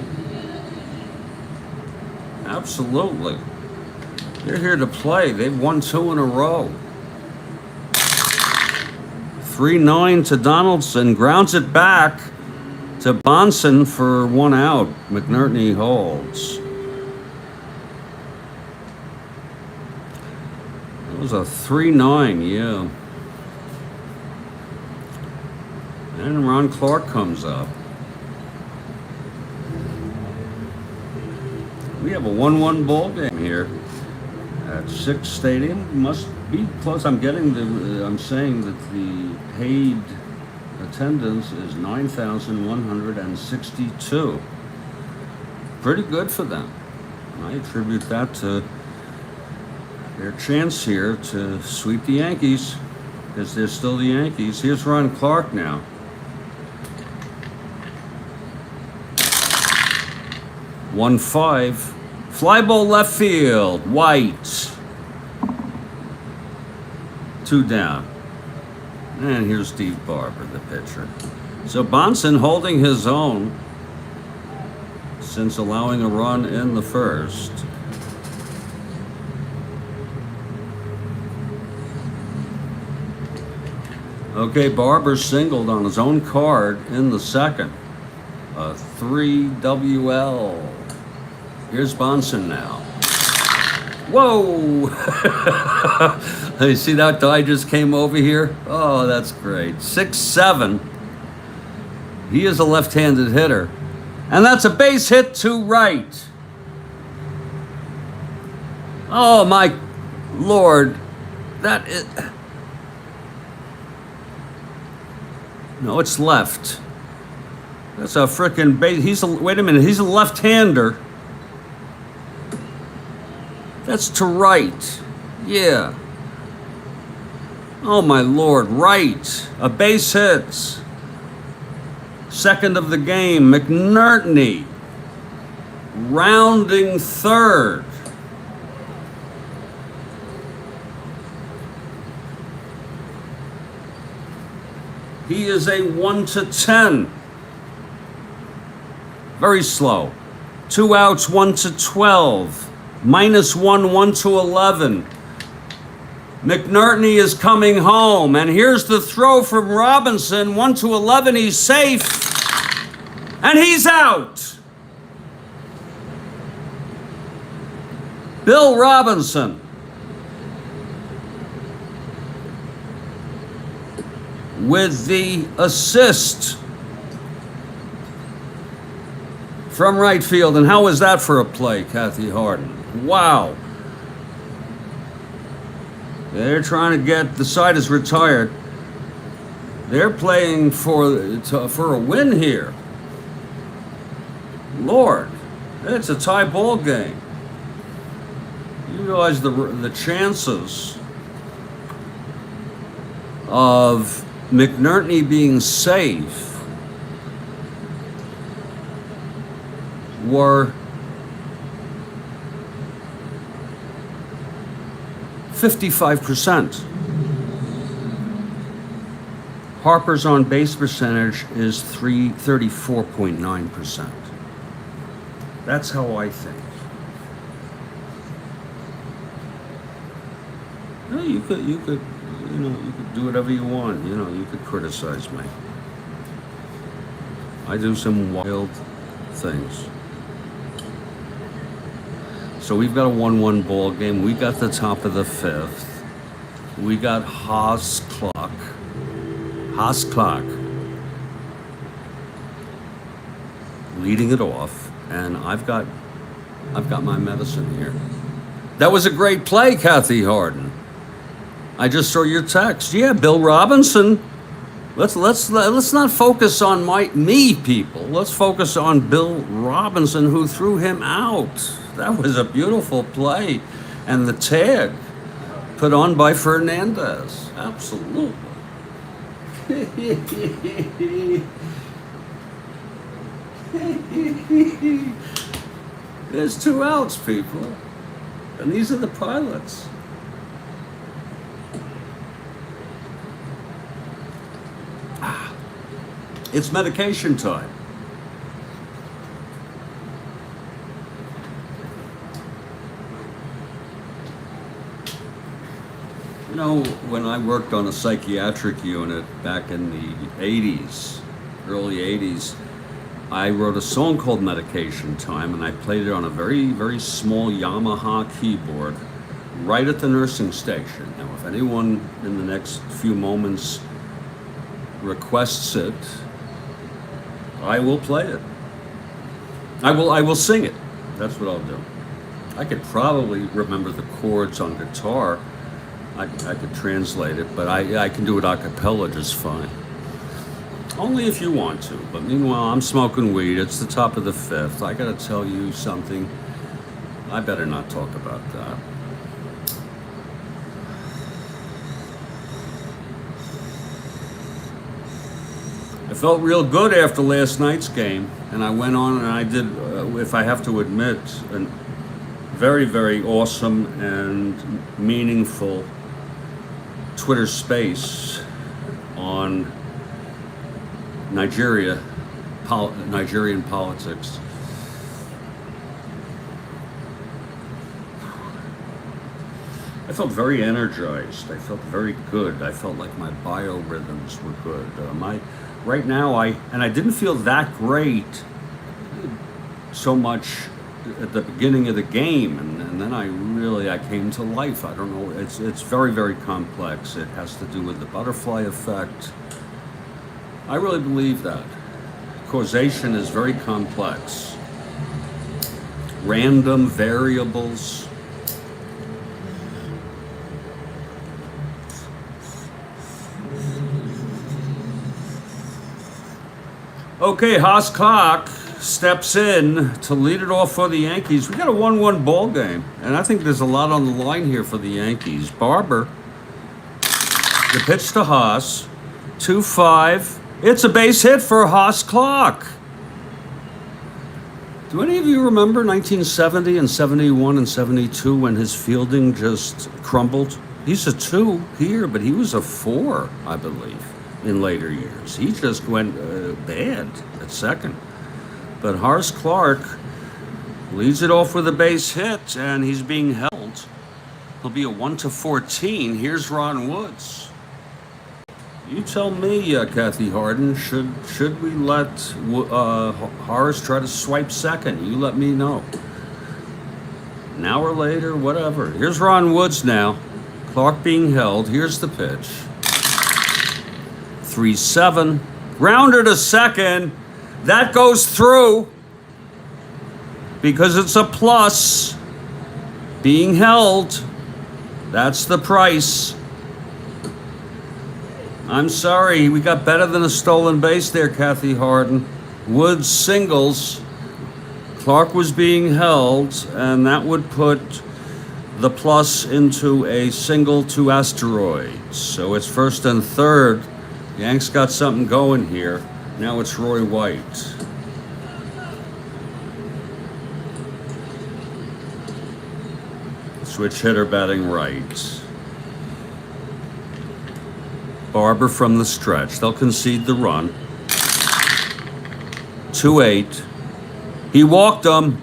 Absolutely. They're here to play. They've won 2 in a row. 3-9 to Donaldson. Grounds it back to Bahnsen for 1 out. McNerney holds. It was a 3-9, yeah. And Ron Clark comes up. We have a 1-1 ball game here at 6 Stadium. Must be close. I'm saying that the paid attendance is 9,162. Pretty good for them. I attribute that to their chance here to sweep the Yankees, because they're still the Yankees. Here's Ron Clark now. 1-5. Fly ball left field. White. 2 down. And here's Steve Barber, the pitcher. So Bahnsen holding his own since allowing a run in the first. Okay, Barber singled on his own card in the second. A 3 WL. Here's Bahnsen now. Whoa! You see that die just came over here? Oh, that's great. 6-7. He is a left-handed hitter. And that's a base hit to right. Oh, my Lord. that is, no, it's left. That's a frickin' base. Wait a minute, he's a left-hander. That's to right. Yeah. Oh my Lord, right. A base hit. Second of the game, McNerney. Rounding third. He is a 1-10. Very slow. 2 outs, 1-12. -1, 1-11. McNerney is coming home, and here's the throw from Robinson. 1-11, he's safe, and he's out. Bill Robinson with the assist from right field. And how was that for a play, Kathy Harden? Wow. They're trying to get, the side is retired. They're playing for a win here. Lord, it's a tie ball game. You realize the chances of McNerney being safe were 55%. Harper's on base percentage is 34.9%. That's how I think. No, you could do whatever you want. You could criticize me. I do some wild things. So we've got a 1-1 ball game. We got the top of the fifth. We got Haas clock, leading it off, and I've got my medicine here. That was a great play, Kathy Harden. I just saw your text. Yeah, Bill Robinson. Let's not focus on me, people. Let's focus on Bill Robinson, who threw him out. That was a beautiful play, and the tag put on by Fernandez. Absolutely. There's 2 outs, people, and these are the pilots. It's medication time. When I worked on a psychiatric unit back in the 80s, early 80s, I wrote a song called Medication Time, and I played it on a very, very small Yamaha keyboard right at the nursing station. Now, if anyone in the next few moments requests it, I will play it. I will sing it. That's what I'll do. I could probably remember the chords on guitar. I could translate it, but I can do it a cappella just fine. Only if you want to. But meanwhile, I'm smoking weed. It's the top of the fifth. I gotta tell you something. I better not talk about that. I felt real good after last night's game, and I went on and I did, if I have to admit, a very, very awesome and meaningful Twitter space on Nigerian politics. I felt very energized. I felt very good. I felt like my biorhythms were good. Right now, I didn't feel that great so much at the beginning of the game, and then I came to life. I don't know. It's very, very complex. It has to do with the butterfly effect. I really believe that. Causation is very complex. Random variables. Okay, Haas Clark steps in to lead it off for the Yankees. We got a 1-1 ball game, and I think there's a lot on the line here for the Yankees. Barber, the pitch to Haas, 2-5. It's a base hit for Haas Clark. Do any of you remember 1970 and 71 and 72 when his fielding just crumbled? He's a 2 here, but he was a 4, I believe, in later years. He just went bad at second. But Haas Clark leads it off with a base hit, and he's being held. He'll be a 1-14. Here's Ron Woods. You tell me, Kathy Harden, should we let Horace try to swipe second? You let me know. An hour later, whatever. Here's Ron Woods now. Clark being held. Here's the pitch. 3-7. Grounder to second. That goes through because it's a plus. Being held. That's the price. I'm sorry, we got better than a stolen base there, Kathy Harden. Woods singles. Clark was being held, and that would put the plus into a single to asteroids. So it's first and third. Yanks got something going here. Now it's Roy White. Switch hitter batting right. Barber from the stretch. They'll concede the run. 2-8. He walked them.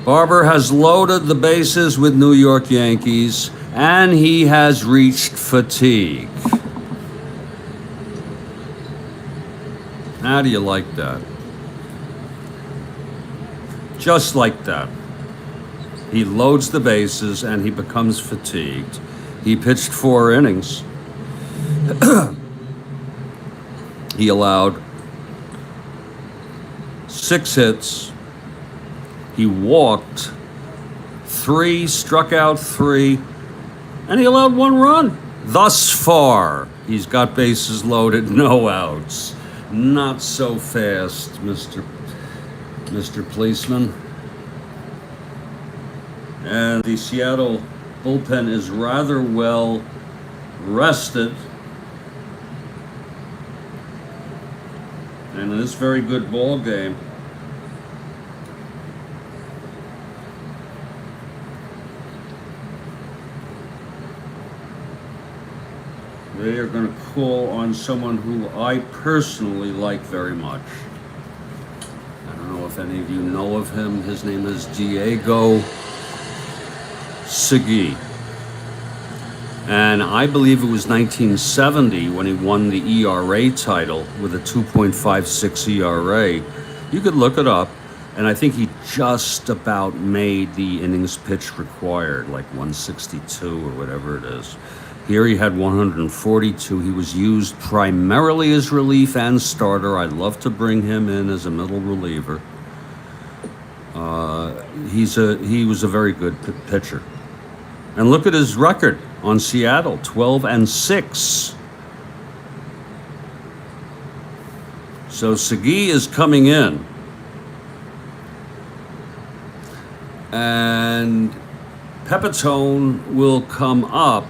Barber has loaded the bases with New York Yankees, and he has reached fatigue. How do you like that? Just like that. He loads the bases, and he becomes fatigued. He pitched 4 innings. He allowed 6 hits. He walked 3, struck out 3, and he allowed 1 run. Thus far, he's got bases loaded, no outs. Not so fast, Mr. Policeman. And the Seattle bullpen is rather well rested. And in this very good ball game, they are going to call on someone who I personally like very much. I don't know if any of you know of him. His name is Diego Segui. And I believe it was 1970 when he won the ERA title with a 2.56 ERA. You could look it up, and I think he just about made the innings pitched required, like 162 or whatever it is. Here he had 142. He was used primarily as relief and starter. I'd love to bring him in as a middle reliever. He was a very good pitcher. And look at his record on Seattle, 12-6. So Segui is coming in. And Pepitone will come up.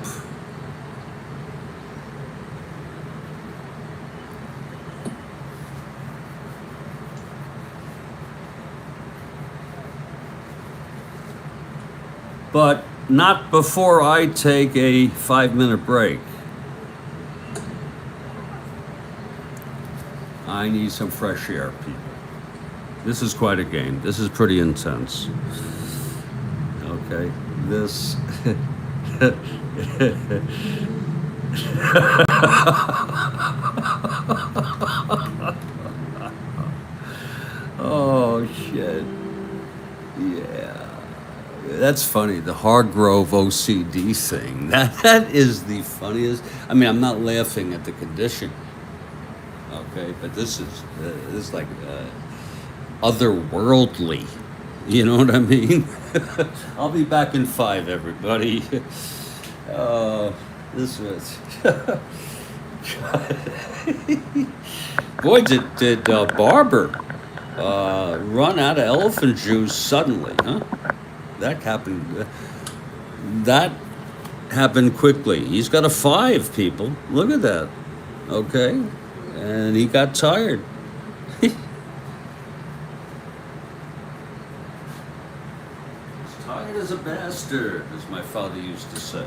But not before I take a 5-minute break. I need some fresh air, people. This is quite a game. This is pretty intense. Okay, this... Oh, shit. Yeah. That's funny, the Hargrove OCD thing. That is the funniest. I mean, I'm not laughing at the condition, okay? But this is like otherworldly. You know what I mean? I'll be back in 5, everybody. This was... Boy, did Barber run out of elephant juice suddenly, huh? That happened. That happened quickly. He's got a 5, people. Look at that. Okay, and he got tired. Tired as a bastard, as my father used to say.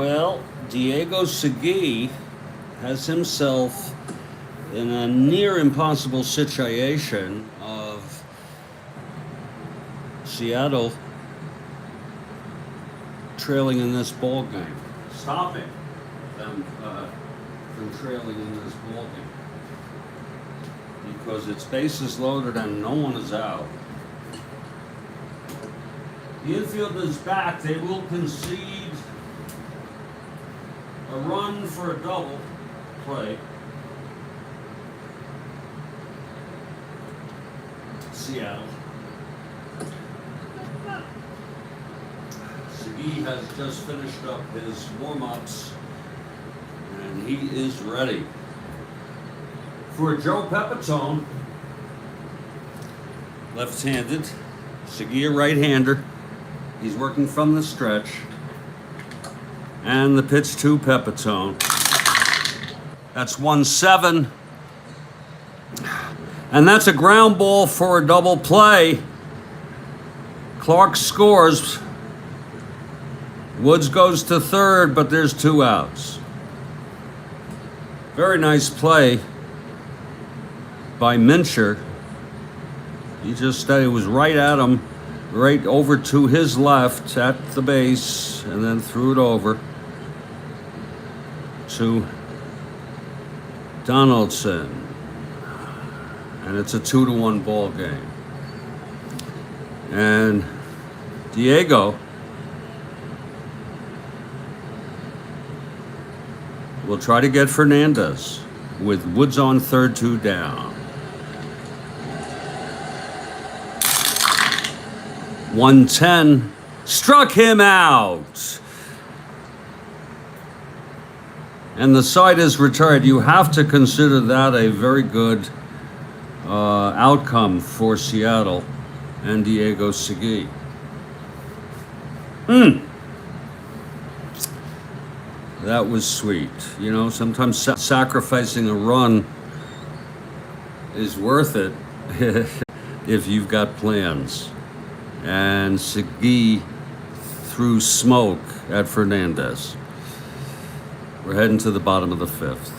Well, Diego Segui has himself in a near impossible situation of Seattle trailing in this ball game, stopping them from trailing in this ball game because its bases loaded and no one is out. The infield is back. They will concede a run for a double play. Seattle. Segui has just finished up his warm-ups and he is ready for Joe Pepitone. Left-handed. Segui a right-hander. He's working from the stretch. And the pitch to Pepitone. That's 1-7. And that's a ground ball for a double play. Clark scores. Woods goes to third, but there's 2 outs. Very nice play by Mincher. He just it was right at him, right over to his left at the base, and then threw it over to Donaldson. And it's a 2-1 ball game. And Diego will try to get Fernandez with Woods on third, 2 down. 110, struck him out. And the side is retired. You have to consider that a very good outcome for Seattle and Diego Segui. That was sweet. You know, sometimes sacrificing a run is worth it if you've got plans. And Segui threw smoke at Fernandez. We're heading to the bottom of the 5th.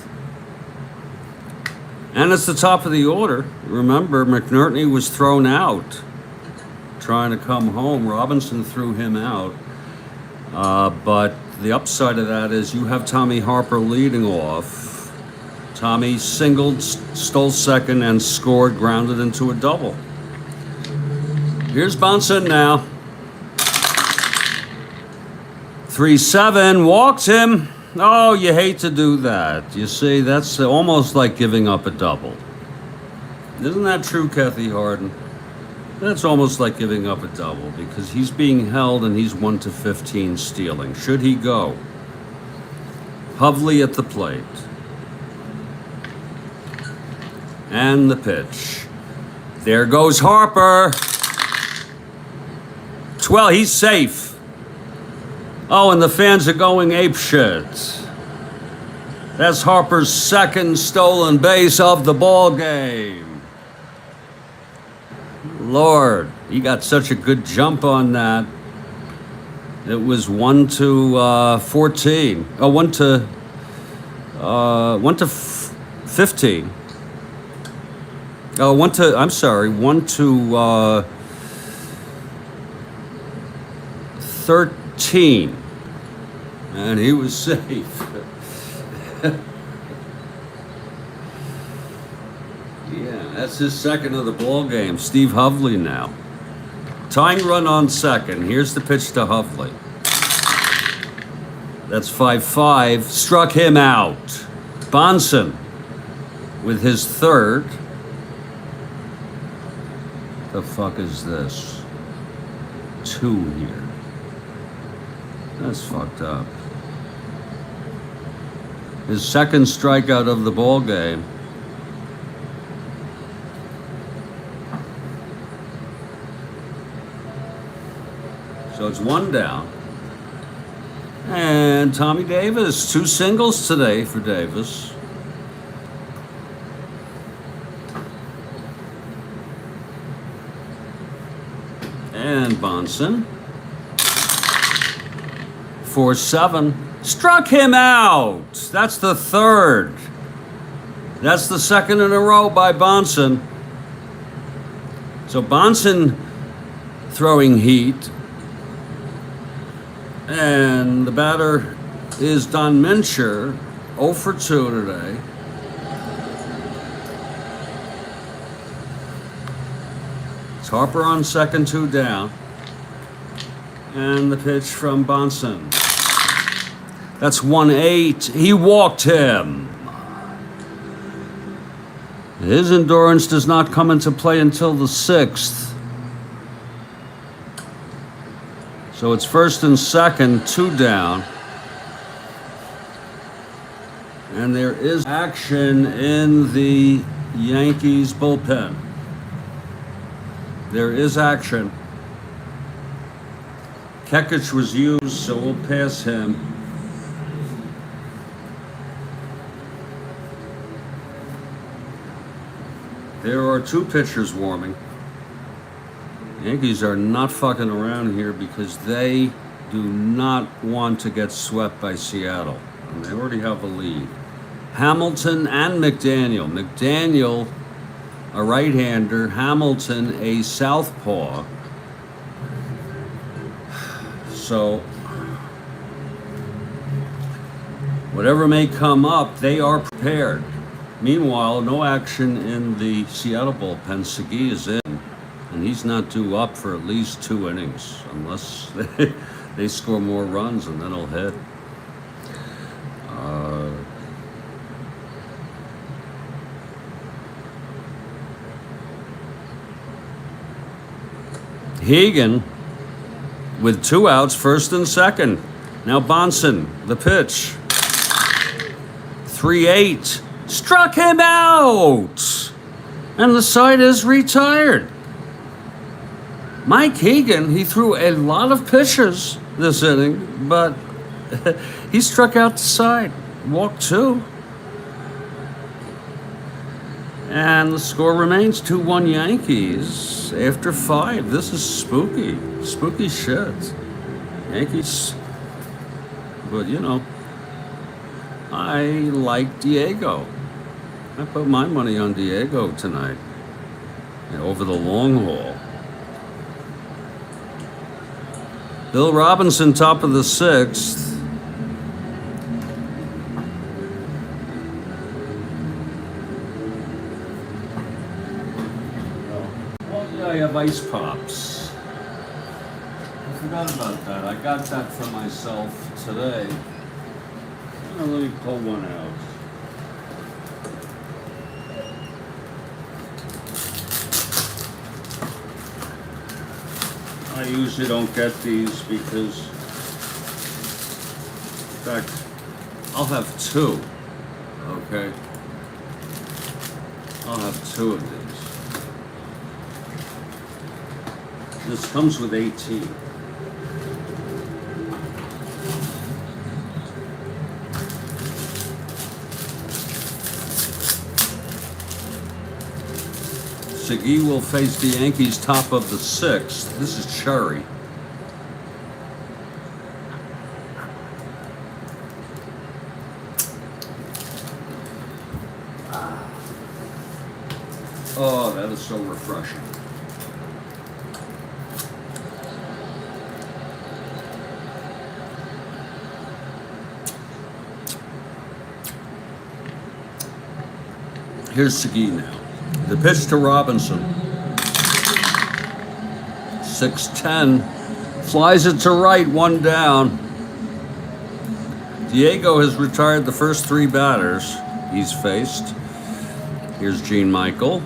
And it's the top of the order. Remember, McNerney was thrown out trying to come home. Robinson threw him out. But the upside of that is you have Tommy Harper leading off. Tommy singled, stole second, and scored, grounded into a double. Here's Bahnsen now. 3-7, walks him. Oh, you hate to do that. You see, that's almost like giving up a double. Isn't that true, Kathy Harden? That's almost like giving up a double because he's being held and he's 1-15 stealing. Should he go? Hovley at the plate. And the pitch. There goes Harper. 12, he's safe. Oh, and the fans are going apeshit. That's Harper's second stolen base of the ball game. Lord, he got such a good jump on that. It was 1-14. Oh, 1-15. Oh, 1-13. And he was safe. Yeah, that's his second of the ball game. Steve Hovley now. Tying run on second. Here's the pitch to Hovley. That's 5-5. Struck him out. Bahnsen with his third. The fuck is this? 2 here. That's fucked up. His second strikeout of the ball game. So it's 1 down. And Tommy Davis, 2 singles today for Davis. And Bahnsen. 4-7. Struck him out. That's the third. That's the second in a row by Bahnsen. So Bahnsen throwing heat. And the batter is Don Mincher, 0 for 2 today. It's Harper on second, 2 down. And the pitch from Bahnsen. That's 1-8. He walked him. His endurance does not come into play until the 6th. So it's first and second, 2 down. And there is action in the Yankees bullpen. There is action. Kekich was used, so we'll pass him. There are 2 pitchers warming. Yankees are not fucking around here because they do not want to get swept by Seattle. And they already have a lead. Hamilton and McDaniel. McDaniel, a right-hander. Hamilton, a southpaw. So, whatever may come up, they are prepared. Meanwhile, no action in the Seattle bullpen. Segui is in, and he's not due up for at least 2 innings, unless they score more runs, and then he'll hit. Hegan with 2 outs, first and second. Now Bahnsen, the pitch. 3-8. Struck him out! And the side is retired. Mike Hegan, he threw a lot of pitches this inning, but he struck out the side. Walked 2. And the score remains 2-1 Yankees after 5. This is spooky. Spooky shit. Yankees. But, you know, I like Diego. I put my money on Diego tonight. Over the long haul. Bill Robinson, top of the 6th. I have ice pops. I forgot about that. I got that for myself today. Let me pull one out. I usually don't get these because, in fact, I'll have 2. Okay? I'll have 2 of these. This comes with 18. Segui will face the Yankees top of the 6th. This is Cherry. Oh, that is so refreshing. Here's Segui now. The pitch to Robinson. 6-10. Flies it to right, 1 down. Diego has retired the first 3 batters he's faced. Here's Gene Michael.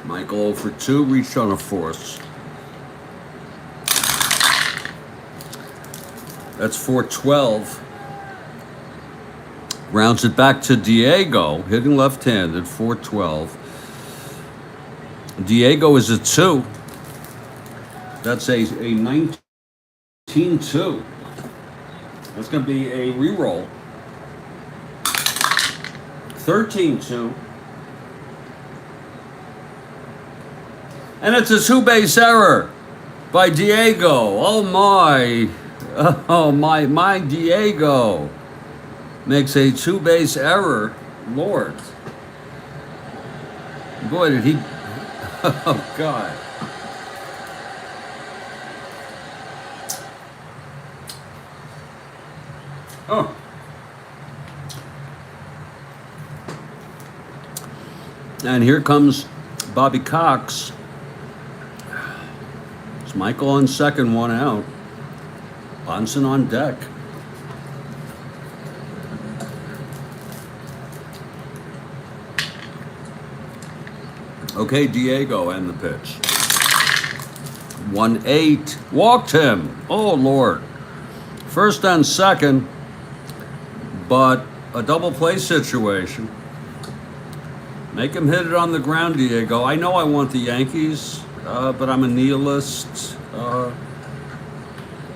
Michael 0 for 2, reached on a force. That's 4-12. Rounds it back to Diego, hitting left-handed, 4-12. Diego is a 2. That's a 19-2. That's going to be a re-roll. 13-2. And it's a two-base error by Diego. Oh my. Oh my Diego makes a two-base error. Lord. Boy, did he. Oh God. Oh. And here comes Bobby Cox. It's Michael on second, one out. Bahnsen on deck. Okay, Diego and the pitch. 1-8. Walked him. Oh, Lord. First and second, but a double play situation. Make him hit it on the ground, Diego. I know I want the Yankees, but I'm a nihilist,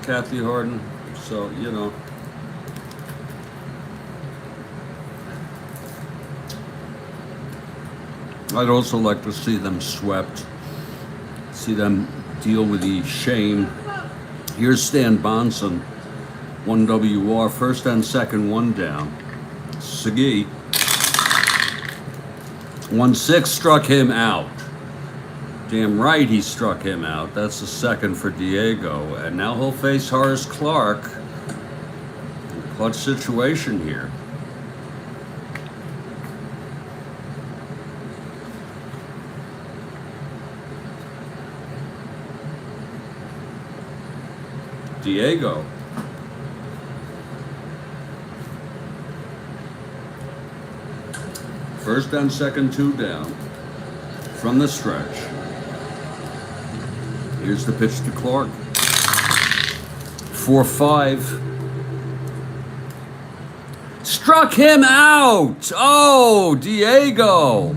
Kathy Harden, so, you know. I'd also like to see them swept, see them deal with the shame. Here's Stan Bahnsen, 1 WR, first and second, one down. Segui, 1-6, struck him out. Damn right he struck him out. That's the second for Diego. And now he'll face Horace Clark. Clutch situation here. Diego. First and second, two down from the stretch. Here's the pitch to Clark. 4-5. Struck him out. Oh, Diego.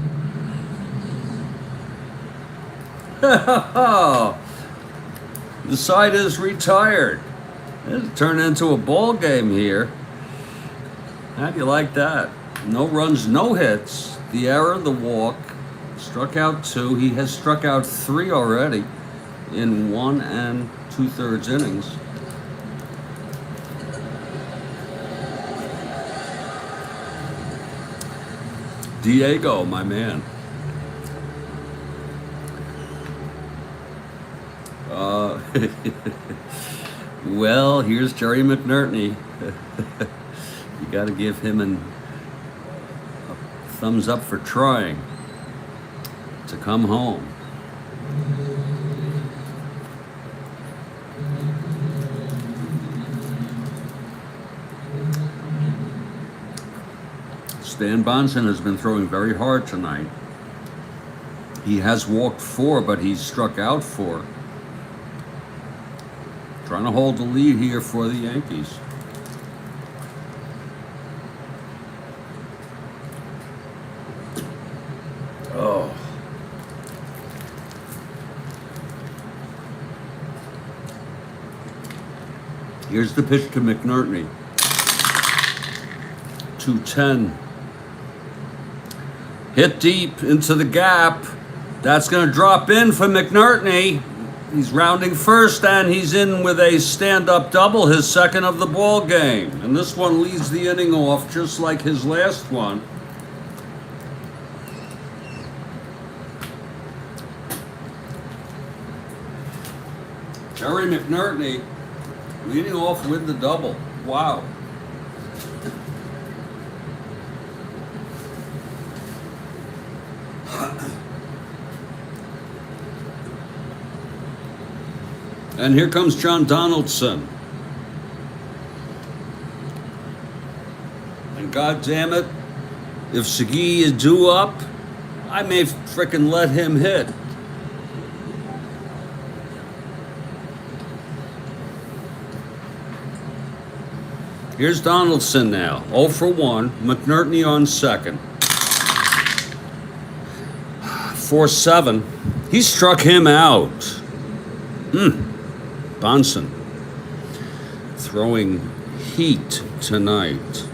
The side is retired. It'll turn into a ball game here. How do you like that? No runs, no hits. The error, the walk. Struck out 2. He has struck out 3 already in 1 2/3 innings. Diego, my man. Well, here's Jerry McNerney. You got to give him a thumbs up for trying to come home. Stan Bahnsen has been throwing very hard tonight. He has walked 4, but he's struck out 4. Trying to hold the lead here for the Yankees. Oh. Here's the pitch to McNerney. 2-10. Hit deep into the gap. That's going to drop in for McNerney. He's rounding first, and he's in with a stand-up double, his second of the ball game. And this one leads the inning off just like his last one. Jerry McNerney leading off with the double. Wow. And here comes John Donaldson. And God damn it, if Segui is due up, I may frickin' let him hit. Here's Donaldson now, 0 for 1, McNerney on second. 4-7, he struck him out. Bahnsen throwing heat tonight.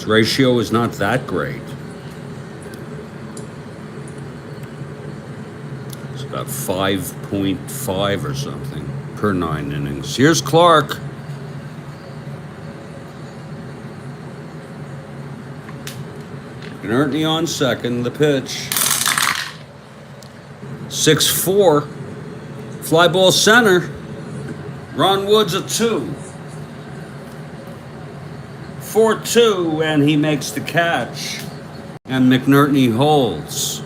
His ratio is not that great. It's about 5.5 or something per 9 innings. Here's Clark. McNerney on second, the pitch. 6-4. Fly ball center. Ron Woods a 2. 4-2, and he makes the catch. And McNerney holds.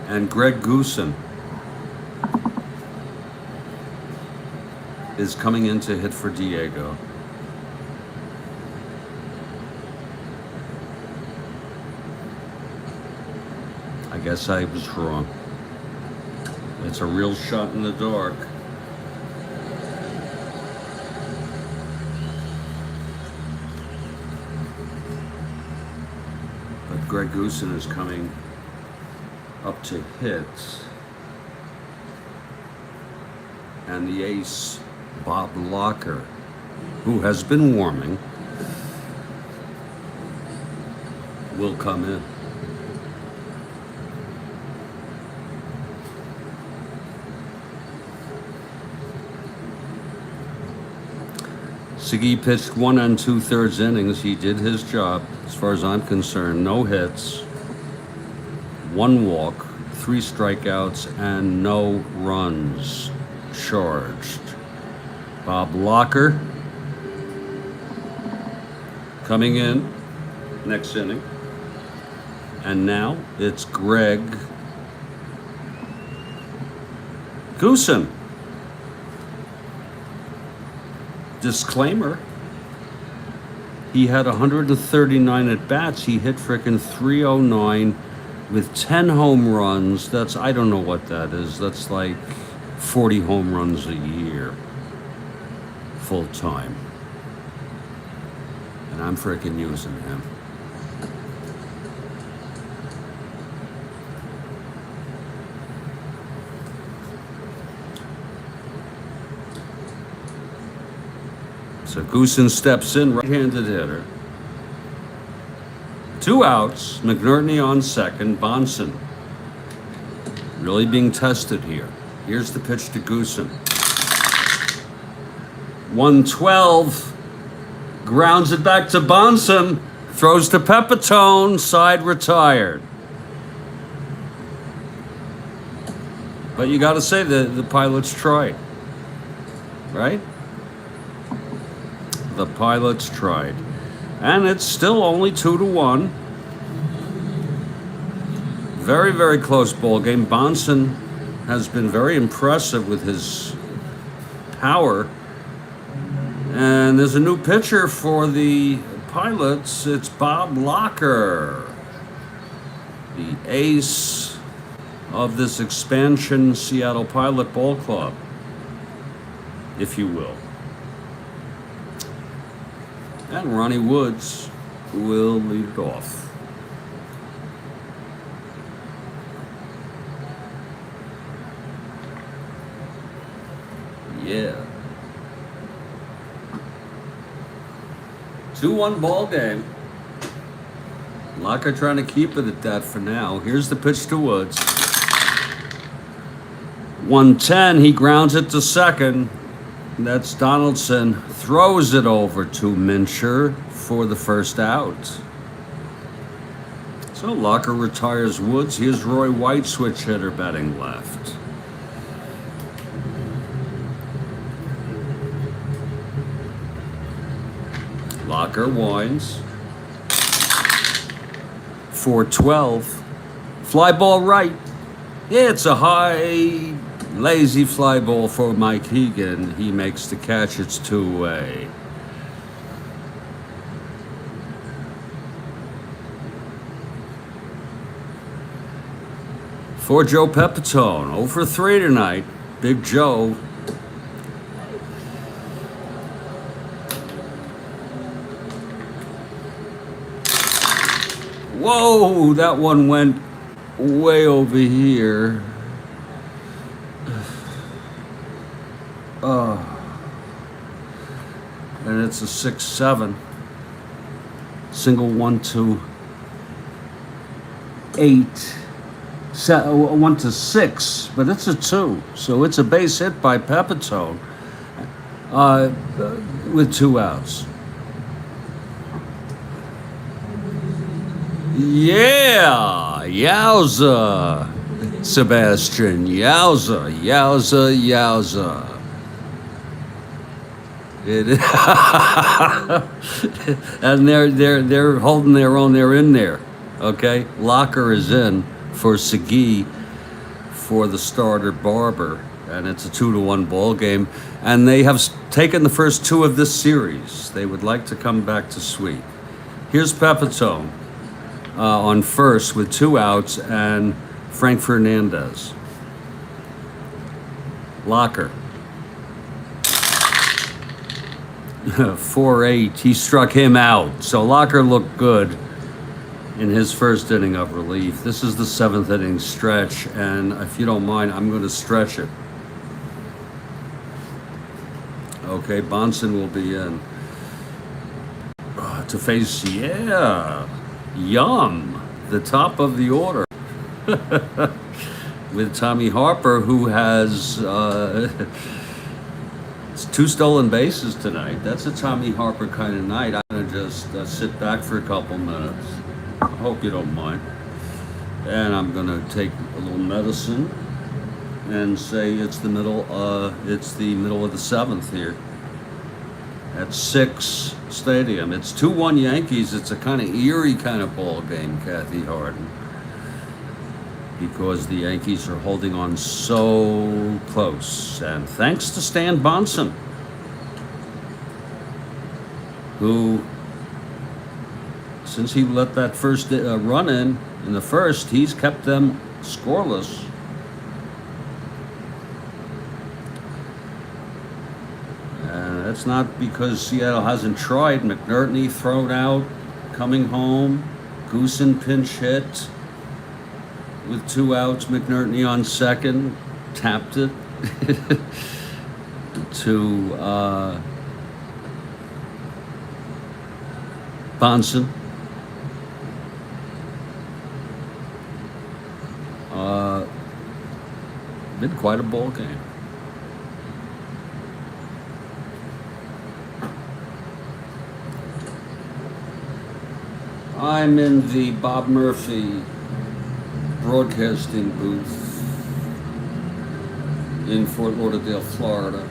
And Greg Goosen is coming in to hit for Diego. I guess I was wrong. It's a real shot in the dark. But Greg Goosen is coming up to hit. And the ace, Bob Locker, who has been warming, will come in. Siggy pitched 1 2/3 innings. He did his job, as far as I'm concerned. No hits, 1 walk, 3 strikeouts, and no runs charged. Bob Locker coming in next inning. And now it's Greg Goosen. Disclaimer, he had 139 at bats. He hit frickin' 309 with 10 home runs. That's, I don't know what that is. That's like 40 home runs a year, full time. And I'm frickin' using him. So Goosen steps in, right-handed hitter. 2 outs, McNerney on second, Bahnsen really being tested here. Here's the pitch to Goosen. 112, grounds it back to Bahnsen, throws to Pepitone, side retired. But you gotta say the Pilots tried, right? The Pilots tried. And it's still only 2-1. Very, very close ball game. Bahnsen has been very impressive with his power. And there's a new pitcher for the Pilots. It's Bob Locker, the ace of this expansion Seattle Pilot Ball Club, if you will. And Ronnie Woods will lead it off. Yeah. 2-1 ball game. Locker trying to keep it at that for now. Here's the pitch to Woods. 110, he grounds it to second. That's Donaldson, throws it over to Mincher for the first out. So Locker retires Woods. Here's Roy White, switch hitter, batting left. Locker winds. 412. Fly ball right. Yeah, it's a high, lazy fly ball for Mike Hegan. He makes the catch. It's 2-way. For Joe Pepitone, 0 for 3 tonight. Big Joe. Whoa, that one went way over here. And it's a 6-7. Single 1 to 8. 1 to 6, but it's a 2. So it's a base hit by Pepitone with 2 outs. Yeah, yowza, Sebastian, yowza, yowza, yowza. And they're holding their own. They're in there, okay. Locker is in for Segui for the starter Barber, and it's a 2-1 ball game. And they have taken the first 2 of this series. They would like to come back to sweep. Here's Pepitone on first with 2 outs, and Frank Fernandez. Locker. 4-8. He struck him out. So Locker looked good in his first inning of relief. This is the 7th inning stretch, and if you don't mind, I'm going to stretch it. Okay, Bahnsen will be in to face, Yum, the top of the order. With Tommy Harper, who has 2 stolen bases tonight. That's a Tommy Harper kind of night. I'm going to just sit back for a couple minutes. I hope you don't mind. And I'm going to take a little medicine and say it's the middle of the 7th here at 6 Stadium. It's 2-1 Yankees. It's a kind of eerie kind of ball game, Kathy Harden, because the Yankees are holding on so close. And thanks to Stan Bahnsen, who, since he let that first run in the first, he's kept them scoreless. That's not because Seattle hasn't tried. McNertney thrown out, coming home. Goosen pinch hit with 2 outs. McNertney on second, tapped it to Bahnsen. Been quite a ball game. I'm in the Bob Murphy broadcasting booth in Fort Lauderdale, Florida,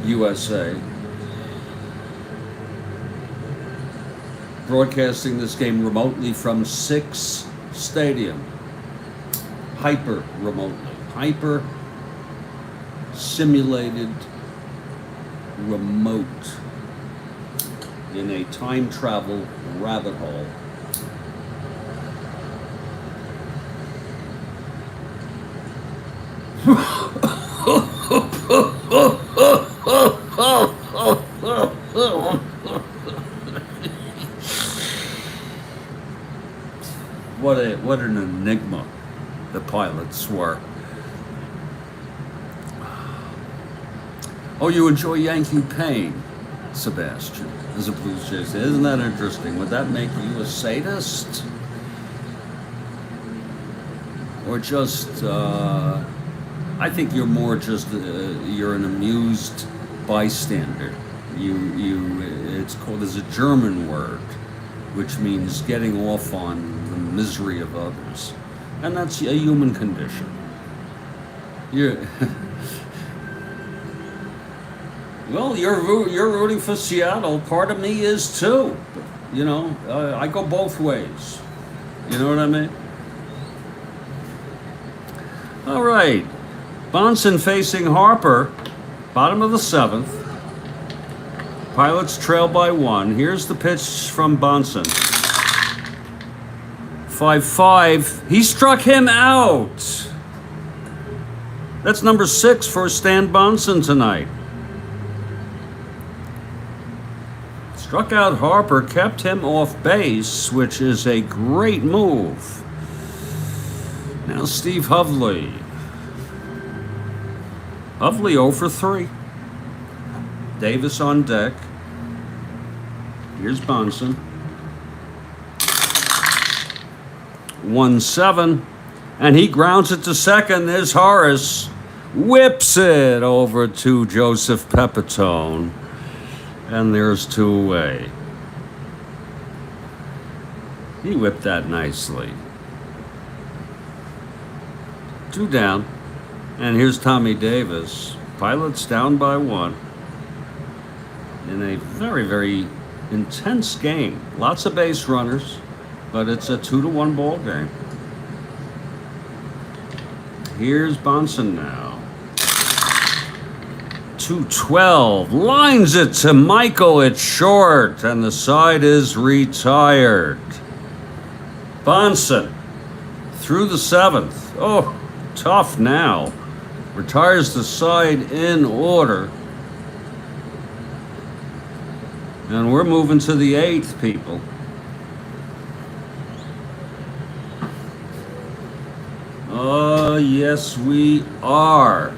USA. Broadcasting this game remotely from 6 Stadium. Hyper remotely. Hyper simulated remote in a time travel rabbit hole. What an enigma the pilots were. Oh, you enjoy Yankee pain, Sebastian, as a Blues Jays fan. Isn't that interesting? Would that make you a sadist? Or just, I think you're more just, you're an amused bystander. It's called, there's a German word, which means getting off on the misery of others. And that's a human condition. Well, you're rooting for Seattle. Part of me is too. You know, I go both ways. You know what I mean? All right. Bahnsen facing Harper, bottom of the 7th. Pilots trail by 1. Here's the pitch from Bahnsen. 5-5. He struck him out. That's number 6 for Stan Bahnsen tonight. Struck out Harper, kept him off base, which is a great move. Now Steve Hovley. Hovley 0 for 3. Davis on deck. Here's Bahnsen. 1-7. And he grounds it to second. There's Horace. Whips it over to Joseph Pepitone. And there's 2 away. He whipped that nicely. 2 down. And here's Tommy Davis. Pilots down by 1. In a very, very intense game. Lots of base runners, but it's a 2-1 ball game. Here's Bahnsen now. 2-12. Lines it to Michael. It's short, and the side is retired. Bahnsen through the 7th. Oh, tough now. Retires the side in order. And we're moving to the 8th, people. Yes, we are.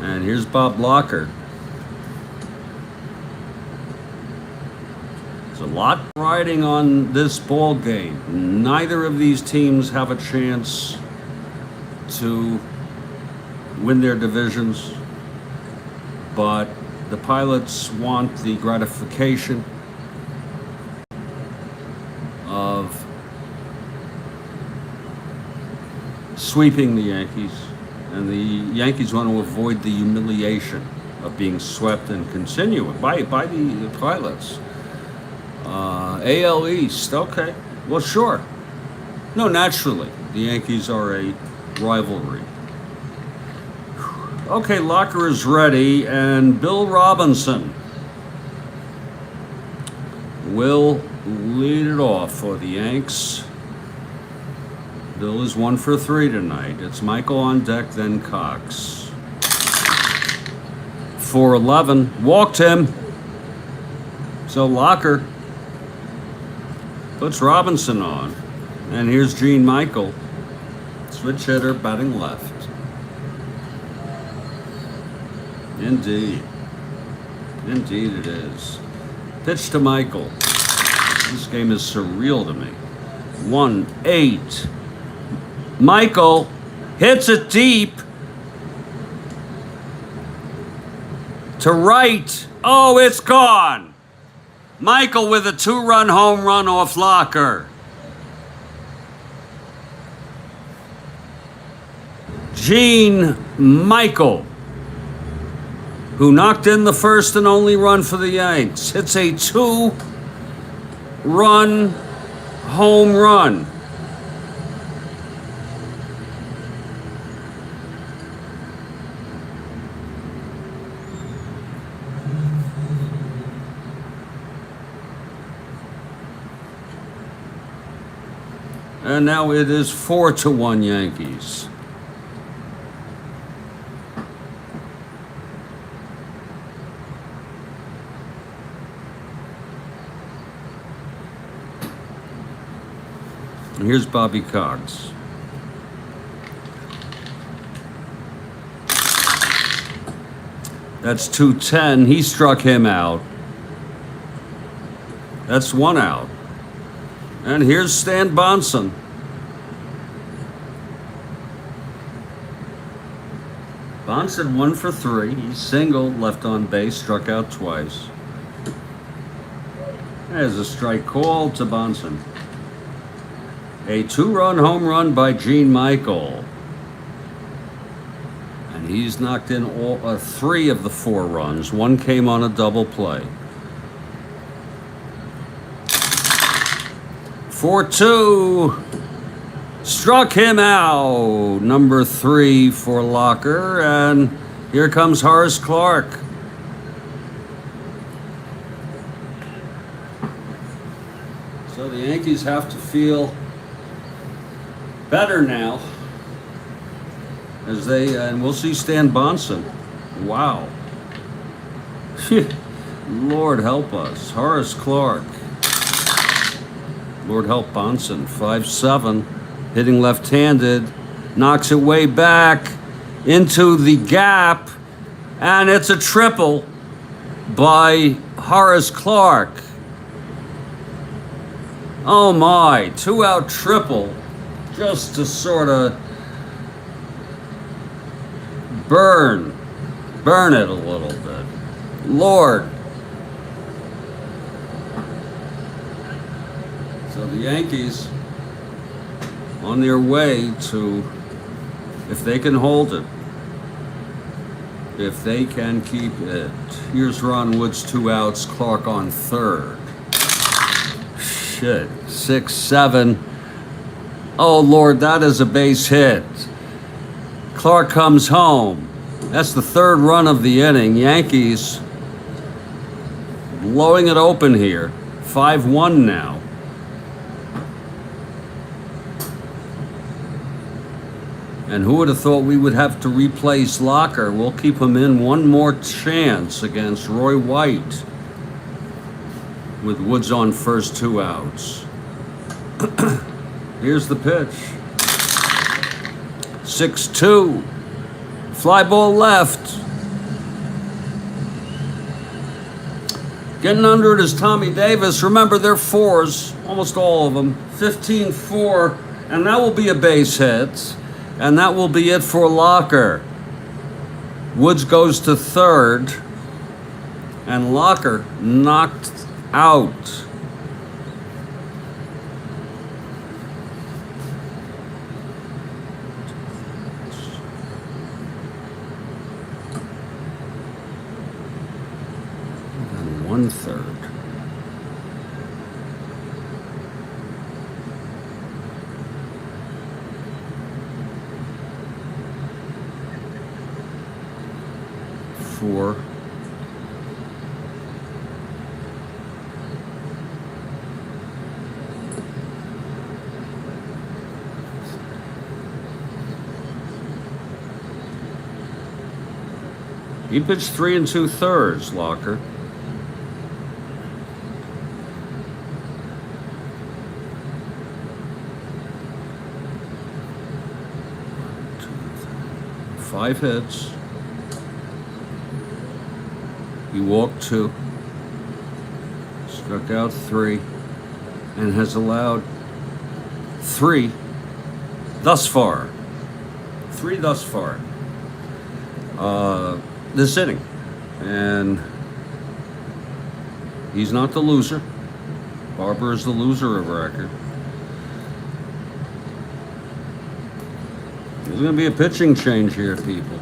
And here's Bob Blocker. There's a lot riding on this ball game. Neither of these teams have a chance to win their divisions, but the Pilots want the gratification of sweeping the Yankees, and the Yankees want to avoid the humiliation of being swept and continue by the Pilots. AL East, okay, well, sure. No, naturally, the Yankees are a rivalry. Okay, locker is ready, and Bill Robinson will lead it off for the Yanks. Bill is 1 for 3 tonight. It's Michael on deck, then Cox. 4-11, walked him. So Locker puts Robinson on. And here's Gene Michael, switch hitter, batting left. Indeed. Indeed it is. Pitch to Michael. This game is surreal to me. 1-8. Michael hits it deep to right. Oh, it's gone. Michael with a 2-run home run off Locker. Gene Michael, who knocked in the first and only run for the Yanks, hits a 2-run home run. And now it is 4-1 Yankees. And here's Bobby Cox. That's 2-10. He struck him out. That's 1 out. And here's Stan Bahnsen. Bahnsen 1 for 3. He singled, left on base, struck out twice. There's a strike call to Bahnsen. A 2-run home run by Gene Michael. And he's knocked in all 3 of the 4 runs. 1 came on a double play. 4-2. Struck him out. Number 3 for Locker. And here comes Horace Clarke. So the Yankees have to feel better now, as and we'll see Stan Bahnsen. Wow. Lord help us. Horace Clark. Lord help Bahnsen. 5-7. Hitting left-handed. Knocks it way back into the gap. And it's a triple by Horace Clark. Oh my, 2-out triple. Just to sort of burn it a little bit. Lord. So the Yankees on their way to, if they can hold it, if they can keep it. Here's Ron Woods, 2 outs, Clark on third. Shit, 6-7. Oh Lord, that is a base hit. Clark comes home. That's the third run of the inning. Yankees blowing it open here. 5-1 now. And who would have thought we would have to replace Locker? We'll keep him in one more chance against Roy White with Woods on first, 2 outs. Here's the pitch. 6-2. Fly ball left. Getting under it is Tommy Davis. Remember, they're 4s, almost all of them. 15-4, and that will be a base hit. And that will be it for Locker. Woods goes to third, and Locker knocked out. And 1/3. Four. He pitched 3 2/3, Locker. Five hits. He walked 2, struck out 3, and has allowed 3 thus far. 3 thus far. This inning. And he's not the loser. Barber is the loser of record. There's going to be a pitching change here, people.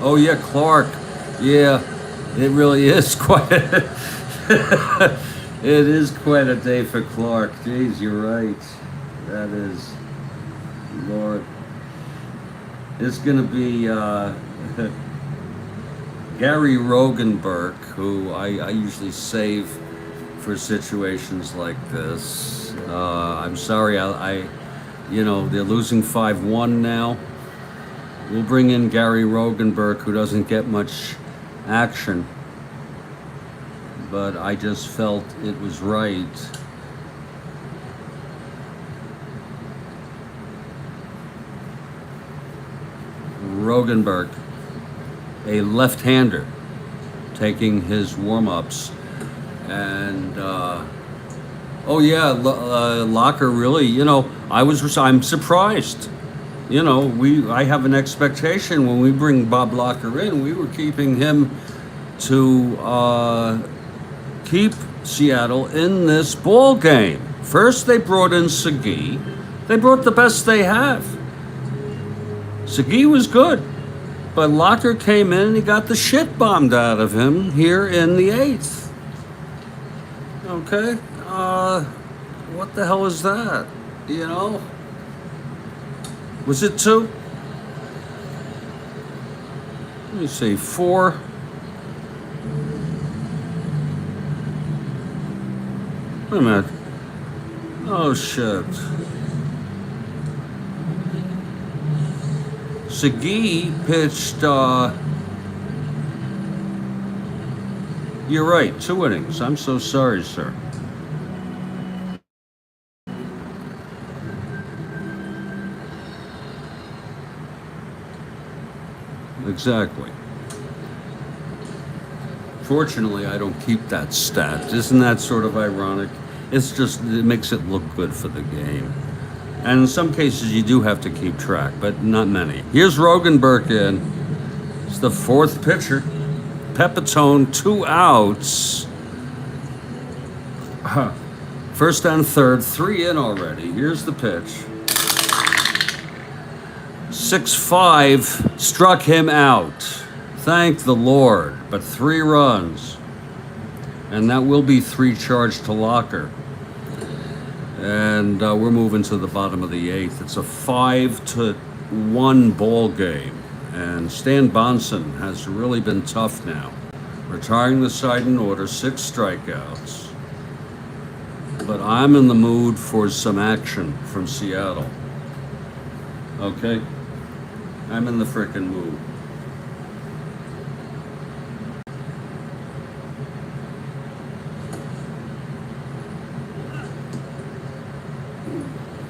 Oh, yeah, Clark. Yeah. It really is quite it is quite a day for Clark. Jeez, you're right. That is, Lord. It's going to be Gary Rogenberg, who I usually save for situations like this. I'm sorry, you know, they're losing 5-1 now. We'll bring in Gary Rogenberg, who doesn't get much action, but I just felt it was right. Rogenberg, a left-hander, taking his warm-ups, and oh yeah, Locker really, you know, I'm surprised. You know, I have an expectation when we bring Bob Locker in, we were keeping him to keep Seattle in this ball game. First, they brought in Segui. They brought the best they have. Segui was good, but Locker came in and he got the shit bombed out of him here in the 8th. Okay, what the hell is that? You know? Was it 2? Let me see, 4. Wait a minute. Oh, shit. Segui pitched You're right, 2 innings. I'm so sorry, sir. Exactly. Fortunately, I don't keep that stat. Isn't that sort of ironic? It's just, it makes it look good for the game. And in some cases, you do have to keep track, but not many. Here's Rogenberg in. It's the 4th pitcher. Pepitone, 2 outs. First and third, 3 in already. Here's the pitch. 6-5, struck him out. Thank the Lord, but 3 runs. And that will be 3 charged to Locker. And we're moving to the bottom of the 8th. It's a 5-1 ball game. And Stan Bahnsen has really been tough now. Retiring the side in order, 6 strikeouts. But I'm in the mood for some action from Seattle. Okay? I'm in the frickin' mood.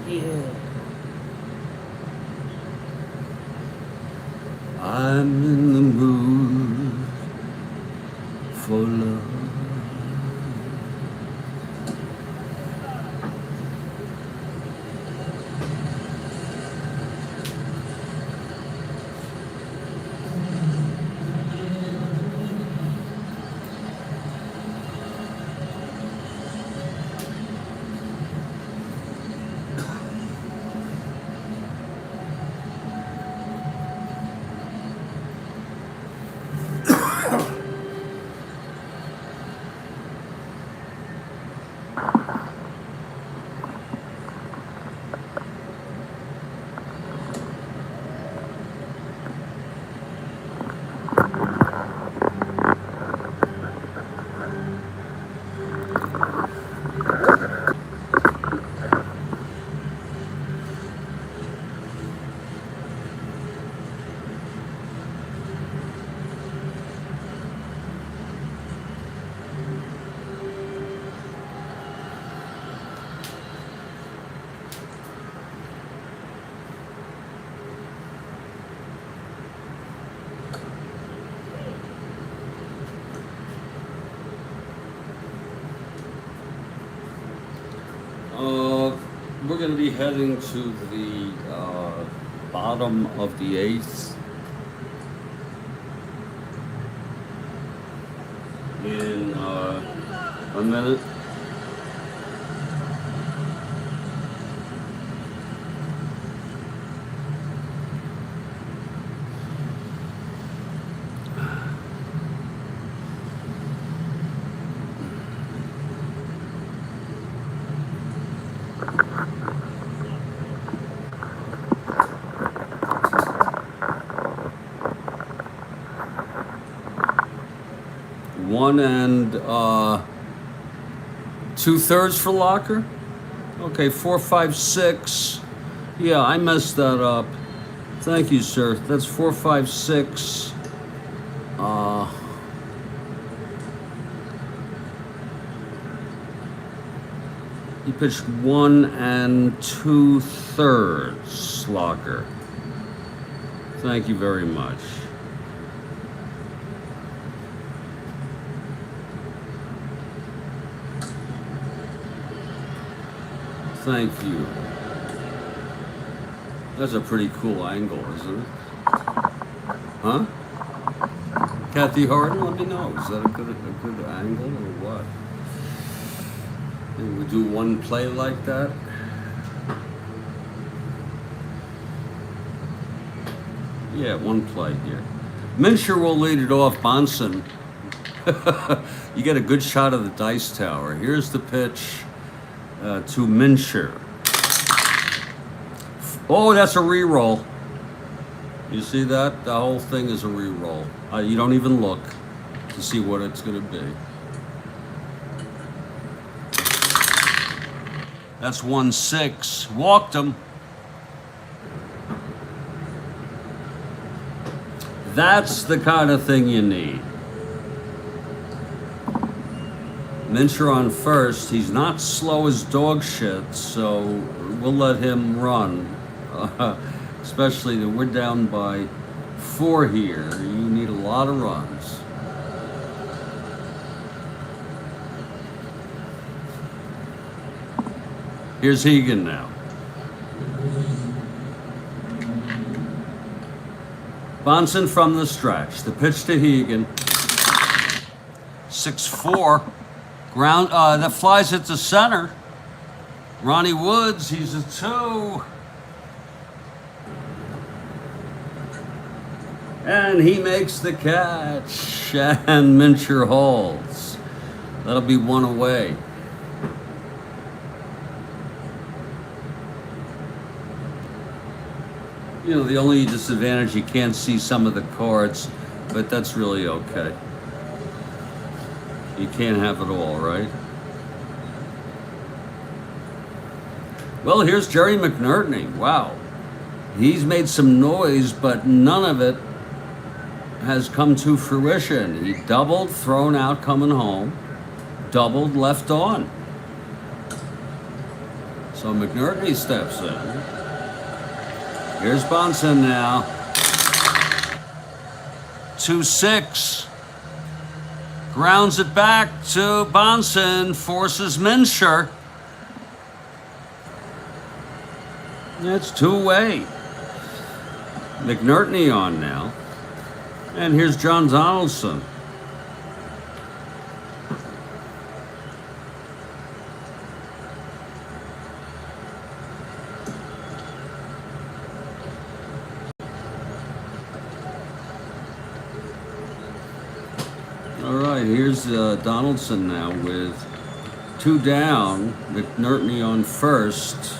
Yeah. I'm in the mood for love. We're going to be heading to the bottom of the 8th in a minute. One and 2/3 for Locker. Okay, 4, 5, 6. Yeah, I messed that up. Thank you, sir. That's 4, 5, 6. He pitched 1 and 2/3, Locker. Thank you very much. Thank you. That's a pretty cool angle, isn't it? Huh? Kathy Harden, let me know. Is that a good angle or what? And we do one play like that? Yeah, one play here. Minshew will lead it off. Bahnsen. You get a good shot of the dice tower. Here's the pitch to Minshew. Oh, that's a re-roll. You see that? The whole thing is a re-roll. You don't even look to see what it's going to be. That's 1-6. Walked him. That's the kind of thing you need. Mincher on first. He's not slow as dog shit, so we'll let him run. Especially that we're down by 4 here. You need a lot of runs. Here's Hegan now. Bahnsen from the stretch. The pitch to Hegan. 6-4. Ground that flies it to center. Ronnie Woods, he's a 2. And he makes the catch. And Mincher holds. That'll be 1 away. You know, the only disadvantage, you can't see some of the cards, but that's really okay. You can't have it all, right? Well, here's Jerry McNerney. Wow. He's made some noise, but none of it has come to fruition. He doubled, thrown out, coming home. Doubled, left on. So McNerney steps in. Here's Bahnsen now. 2-6. Grounds it back to Bahnsen. Forces Mincher. That's 2 away. McNerney on now. And here's John Donaldson. All right, here's Donaldson now with 2 down. McNerney on first.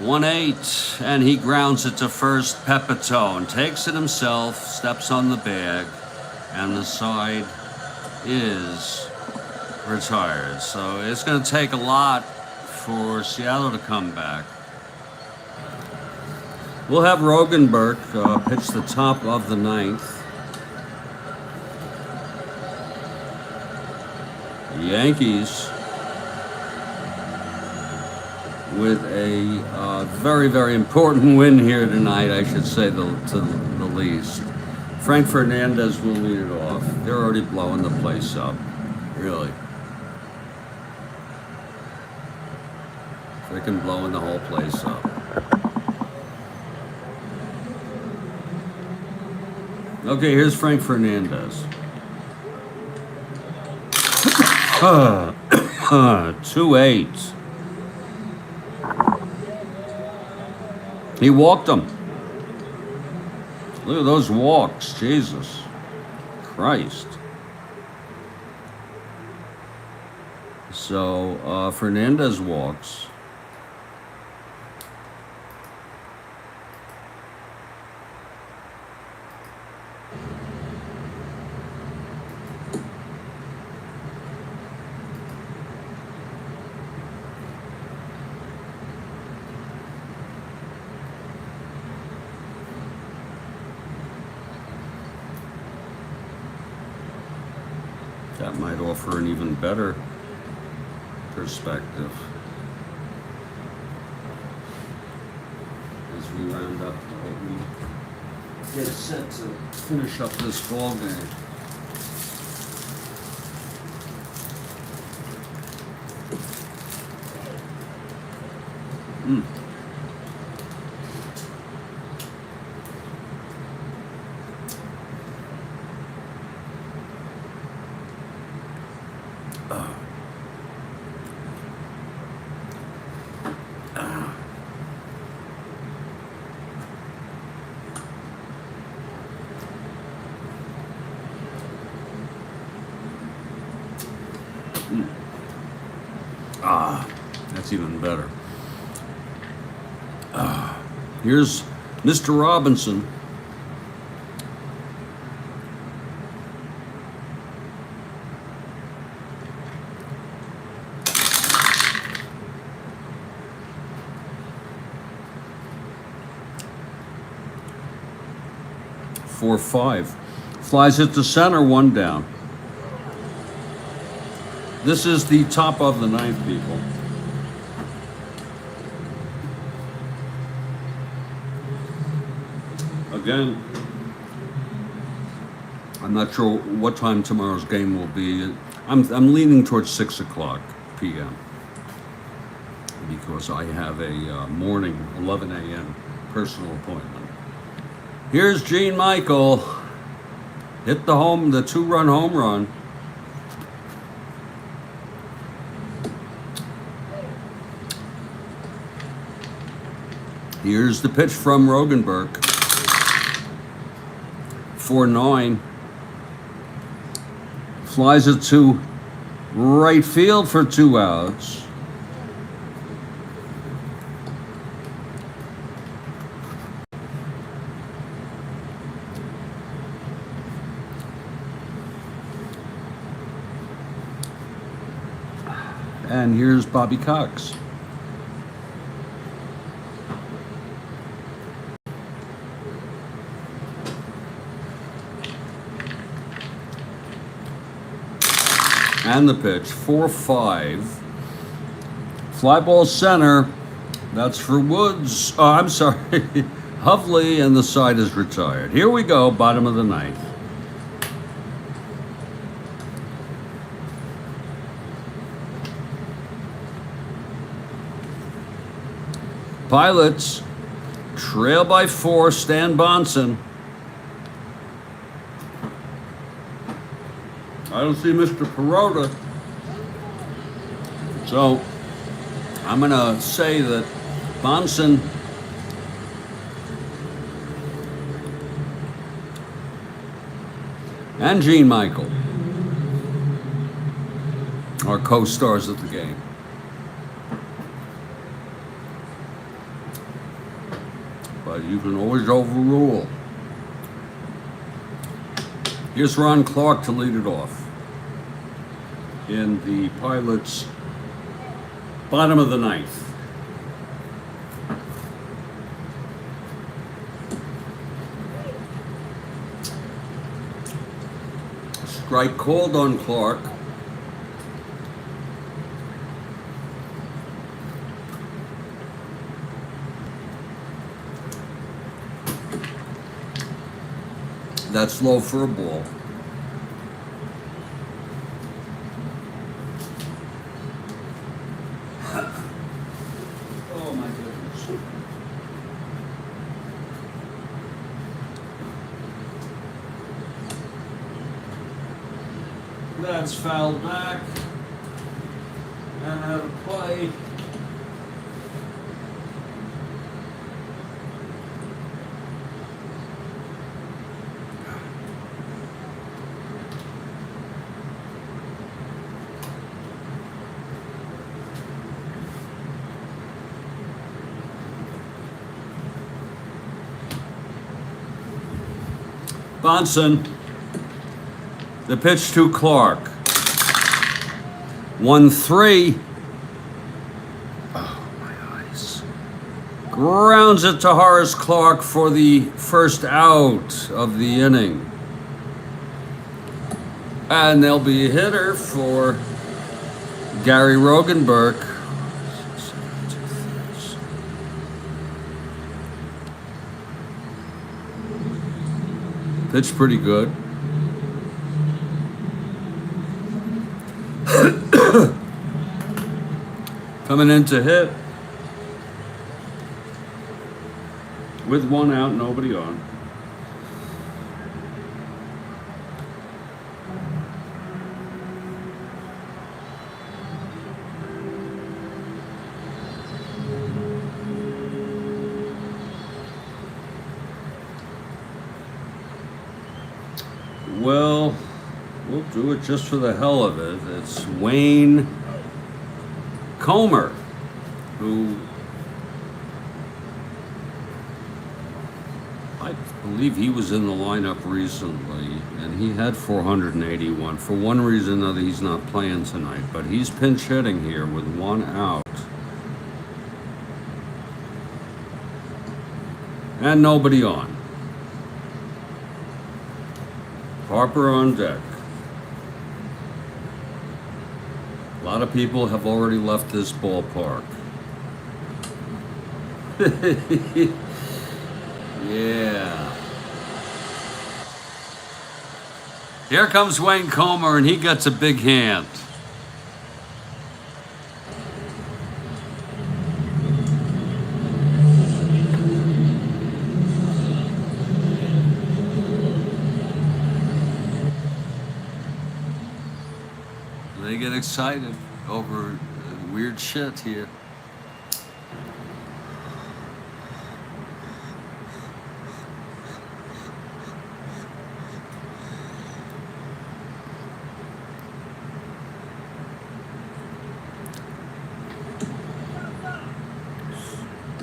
1-8, and he grounds it to first. Pepitone takes it himself, steps on the bag, and the side is retired. So it's going to take a lot for Seattle to come back. We'll have Rogenberg pitch the top of the 9th. The Yankees with a very, very important win here tonight, I should say, to the least. Frank Fernandez will lead it off. They're already blowing the place up, really. Freaking blowing the whole place up. Okay, here's Frank Fernandez. 2-8. He walked him. Look at those walks. Jesus Christ. So Fernandez walks. That might offer an even better perspective as we round up what we get set to finish up this ball game. That's even better. Here's Mr. Robinson. Four, 5. Flies it to center, 1 down. This is the top of the ninth, people. Again, I'm not sure what time tomorrow's game will be. I'm leaning towards 6 o'clock p.m. because I have a morning 11 a.m. personal appointment. Here's Gene Michael. Hit the 2-run home run. Here's the pitch from Rogenberg. 4-9. Flies it to right field for 2 outs. And here's Bobby Cox. And the pitch, 4-5. Fly ball center. That's for Woods. Oh, I'm sorry. Hovley, and the side is retired. Here we go, bottom of the ninth. Pilots trail by 4, Stan Bahnsen. I don't see Mr. Perota. So I'm going to say that Bahnsen and Gene Michael are co-stars of the game. But you can always overrule. Here's Ron Clark to lead it off in the Pilots' bottom of the ninth. Strike called on Clark. That's low for a ball. Oh my goodness. That's fouled back. And out of play. Bahnsen, the pitch to Clark. 1-3. Oh, my eyes. Grounds it to Horace Clark for the first out of the inning. And there'll be a hitter for Gary Rogenberg. Pitch pretty good. Coming in to hit with 1 out, nobody on. Well, we'll do it just for the hell of it. It's Wayne Comer, who I believe he was in the lineup recently, and he had 481. For one reason or another, he's not playing tonight, but he's pinch hitting here with 1 out. And nobody on. Harper on deck. lot of people have already left this ballpark. Yeah. Here comes Wayne Comer, and he gets a big hand. They get excited over weird shit here.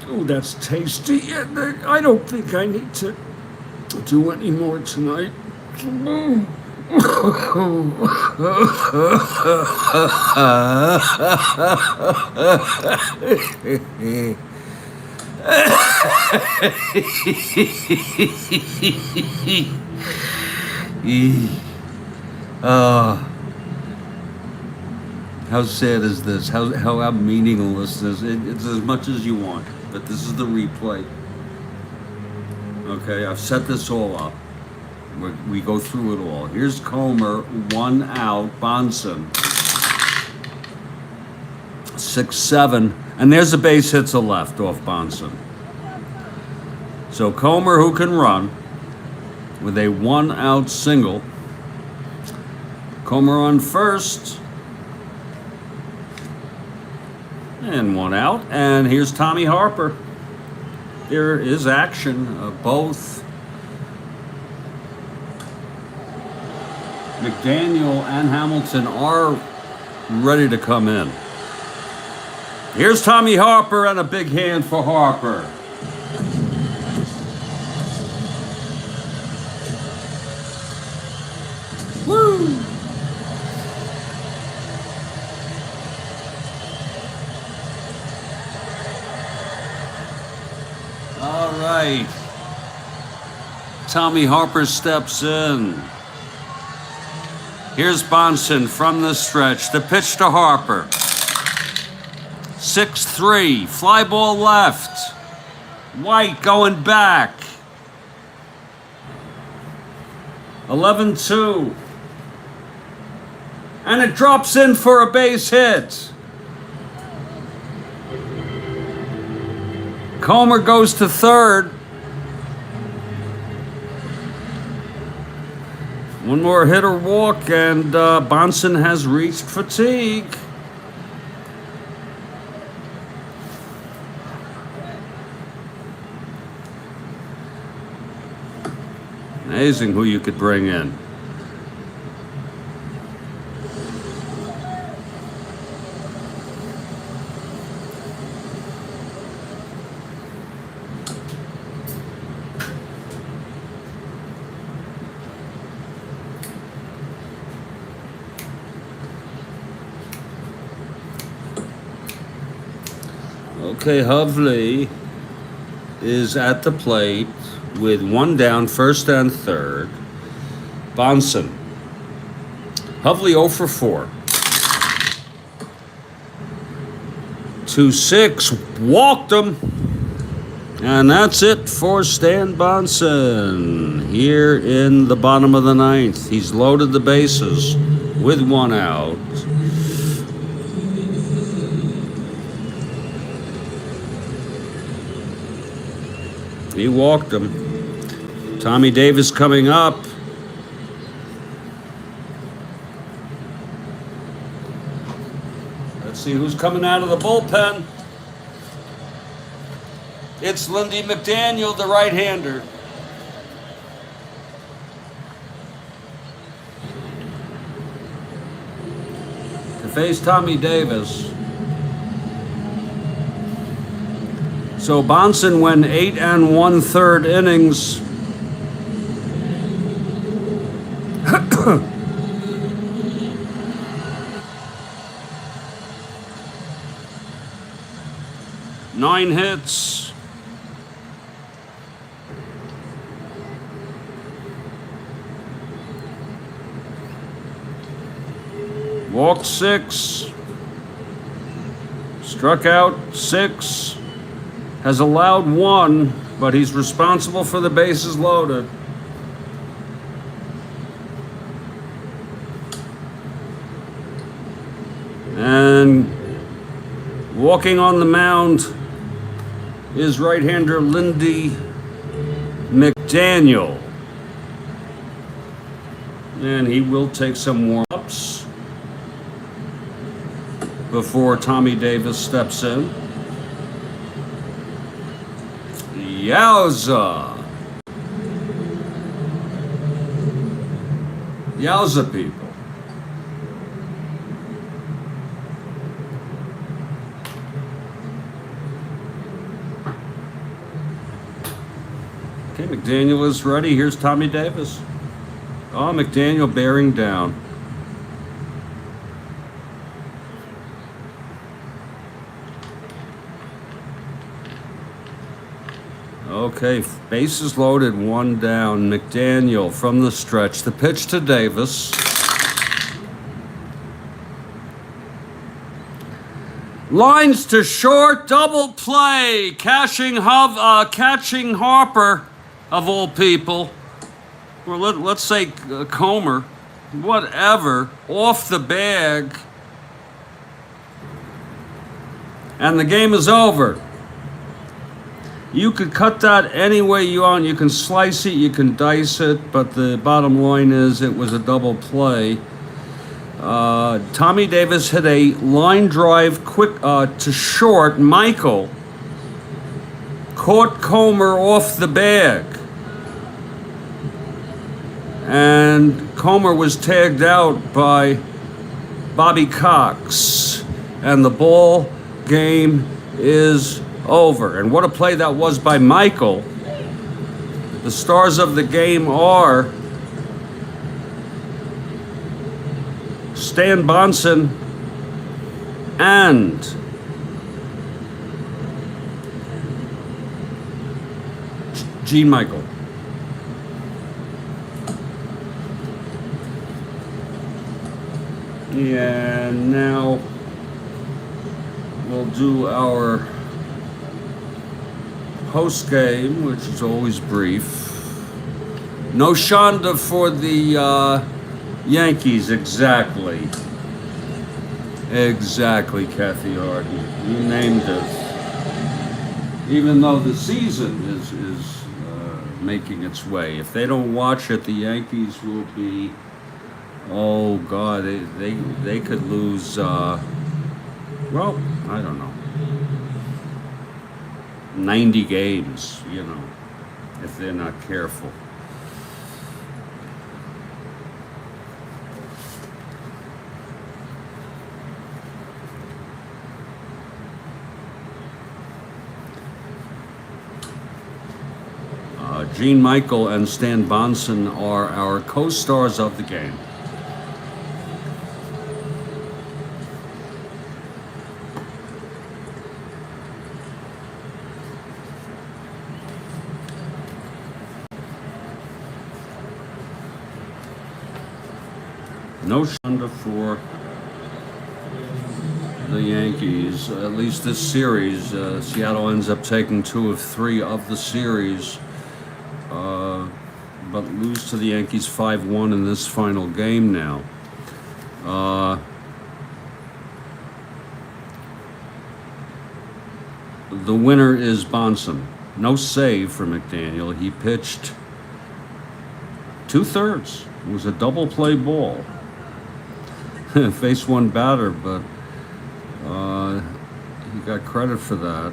Oh, that's tasty. I don't think I need to do any more tonight. How sad is this? How meaningless is it? It's as much as you want, but this is the replay. Okay, I've set this all up. We go through it all. Here's Comer, 1 out, Bahnsen. 6-7, and there's the base hit to left off Bahnsen. So Comer, who can run, with a 1 out single. Comer on first. And 1 out, and here's Tommy Harper. There is action. Both McDaniel and Hamilton are ready to come in. Here's Tommy Harper, and a big hand for Harper. Woo! All right. Tommy Harper steps in. Here's Bahnsen from the stretch. The pitch to Harper. 6-3. Fly ball left. White going back. 11-2. And it drops in for a base hit. Comer goes to third. One more hit or walk, and Bahnsen has reached fatigue. Amazing who you could bring in. Okay, Hovley is at the plate with 1 down, first and third. Bahnsen. Hovley 0 for 4. 2-6, walked him. And that's it for Stan Bahnsen here in the bottom of the 9th. He's loaded the bases with 1 out. He walked him. Tommy Davis coming up. Let's see who's coming out of the bullpen. It's Lindy McDaniel, the right-hander. To face Tommy Davis. So Bahnsen went 8 1/3 innings. Nine hits. Walked 6. Struck out 6, has allowed 1, but he's responsible for the bases loaded. And walking on the mound is right-hander Lindy McDaniel. And he will take some warm-ups before Tommy Davis steps in. Yowza! Yowza, people. Okay, McDaniel is ready. Here's Tommy Davis. Oh, McDaniel bearing down. Okay, bases loaded, 1 down. McDaniel from the stretch. The pitch to Davis. Lines to short, double play. Catching Harper, of all people. Or let's say Comer. Whatever. Off the bag. And the game is over. You could cut that any way you want. You can slice it, you can dice it, but the bottom line is it was a double play. Tommy Davis hit a line drive quick to short. Michael caught Comer off the bag. And Comer was tagged out by Bobby Cox. And the ball game is over. And what a play that was by Michael. The stars of the game are Stan Bahnsen and Gene Michael. And now we'll do our post game, which is always brief. No Shonda for the Yankees, exactly. Exactly, Kathy Harden. You named it. Even though the season is making its way. If they don't watch it, the Yankees will be, oh God, they could lose, well, I don't know, 90 games, you know, if they're not careful. Gene Michael and Stan Bahnsen are our co-stars of the game. No Shonda for the Yankees, at least this series. Seattle ends up taking 2 of 3 of the series, but lose to the Yankees 5-1 in this final game now. The winner is Bahnsen. No save for McDaniel. He pitched 2/3. It was a double play ball. Faced one batter, but he got credit for that.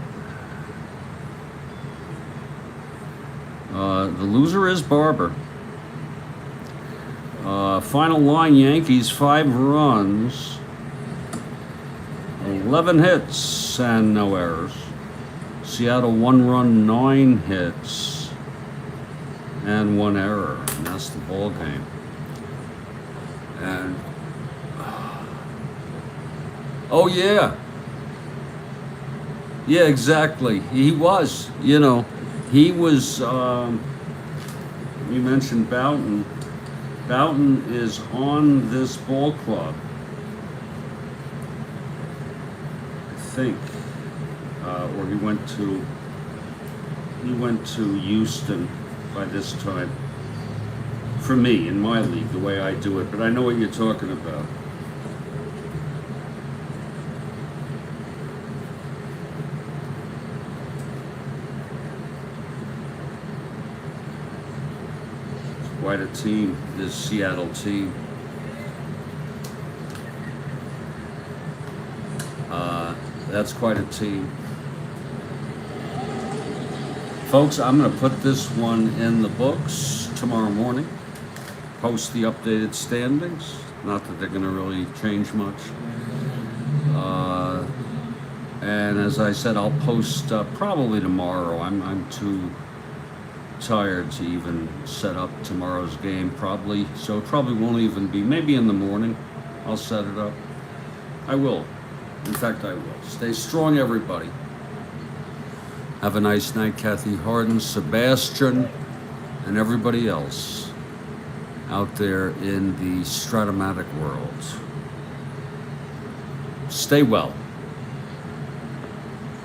The loser is Barber. Final line, Yankees 5 runs, 11 hits and no errors. Seattle 1 run, 9 hits and 1 error, and that's the ball game. And oh yeah, exactly. He was, he was. You mentioned Boughton. Boughton is on this ball club. I think, or he went to Houston by this time. For me, in my league, the way I do it, but I know what you're talking about. Quite a team, this Seattle team. That's quite a team. Folks, I'm going to put this one in the books tomorrow morning. Post the updated standings. Not that they're going to really change much. And as I said, I'll post probably tomorrow. I'm too tired to even set up tomorrow's game, probably. So it probably won't even be. Maybe in the morning I'll set it up. I will. In fact, I will. Stay strong, everybody. Have a nice night, Kathy Harden, Sebastian, and everybody else out there in the Strat-O-Matic world. Stay well.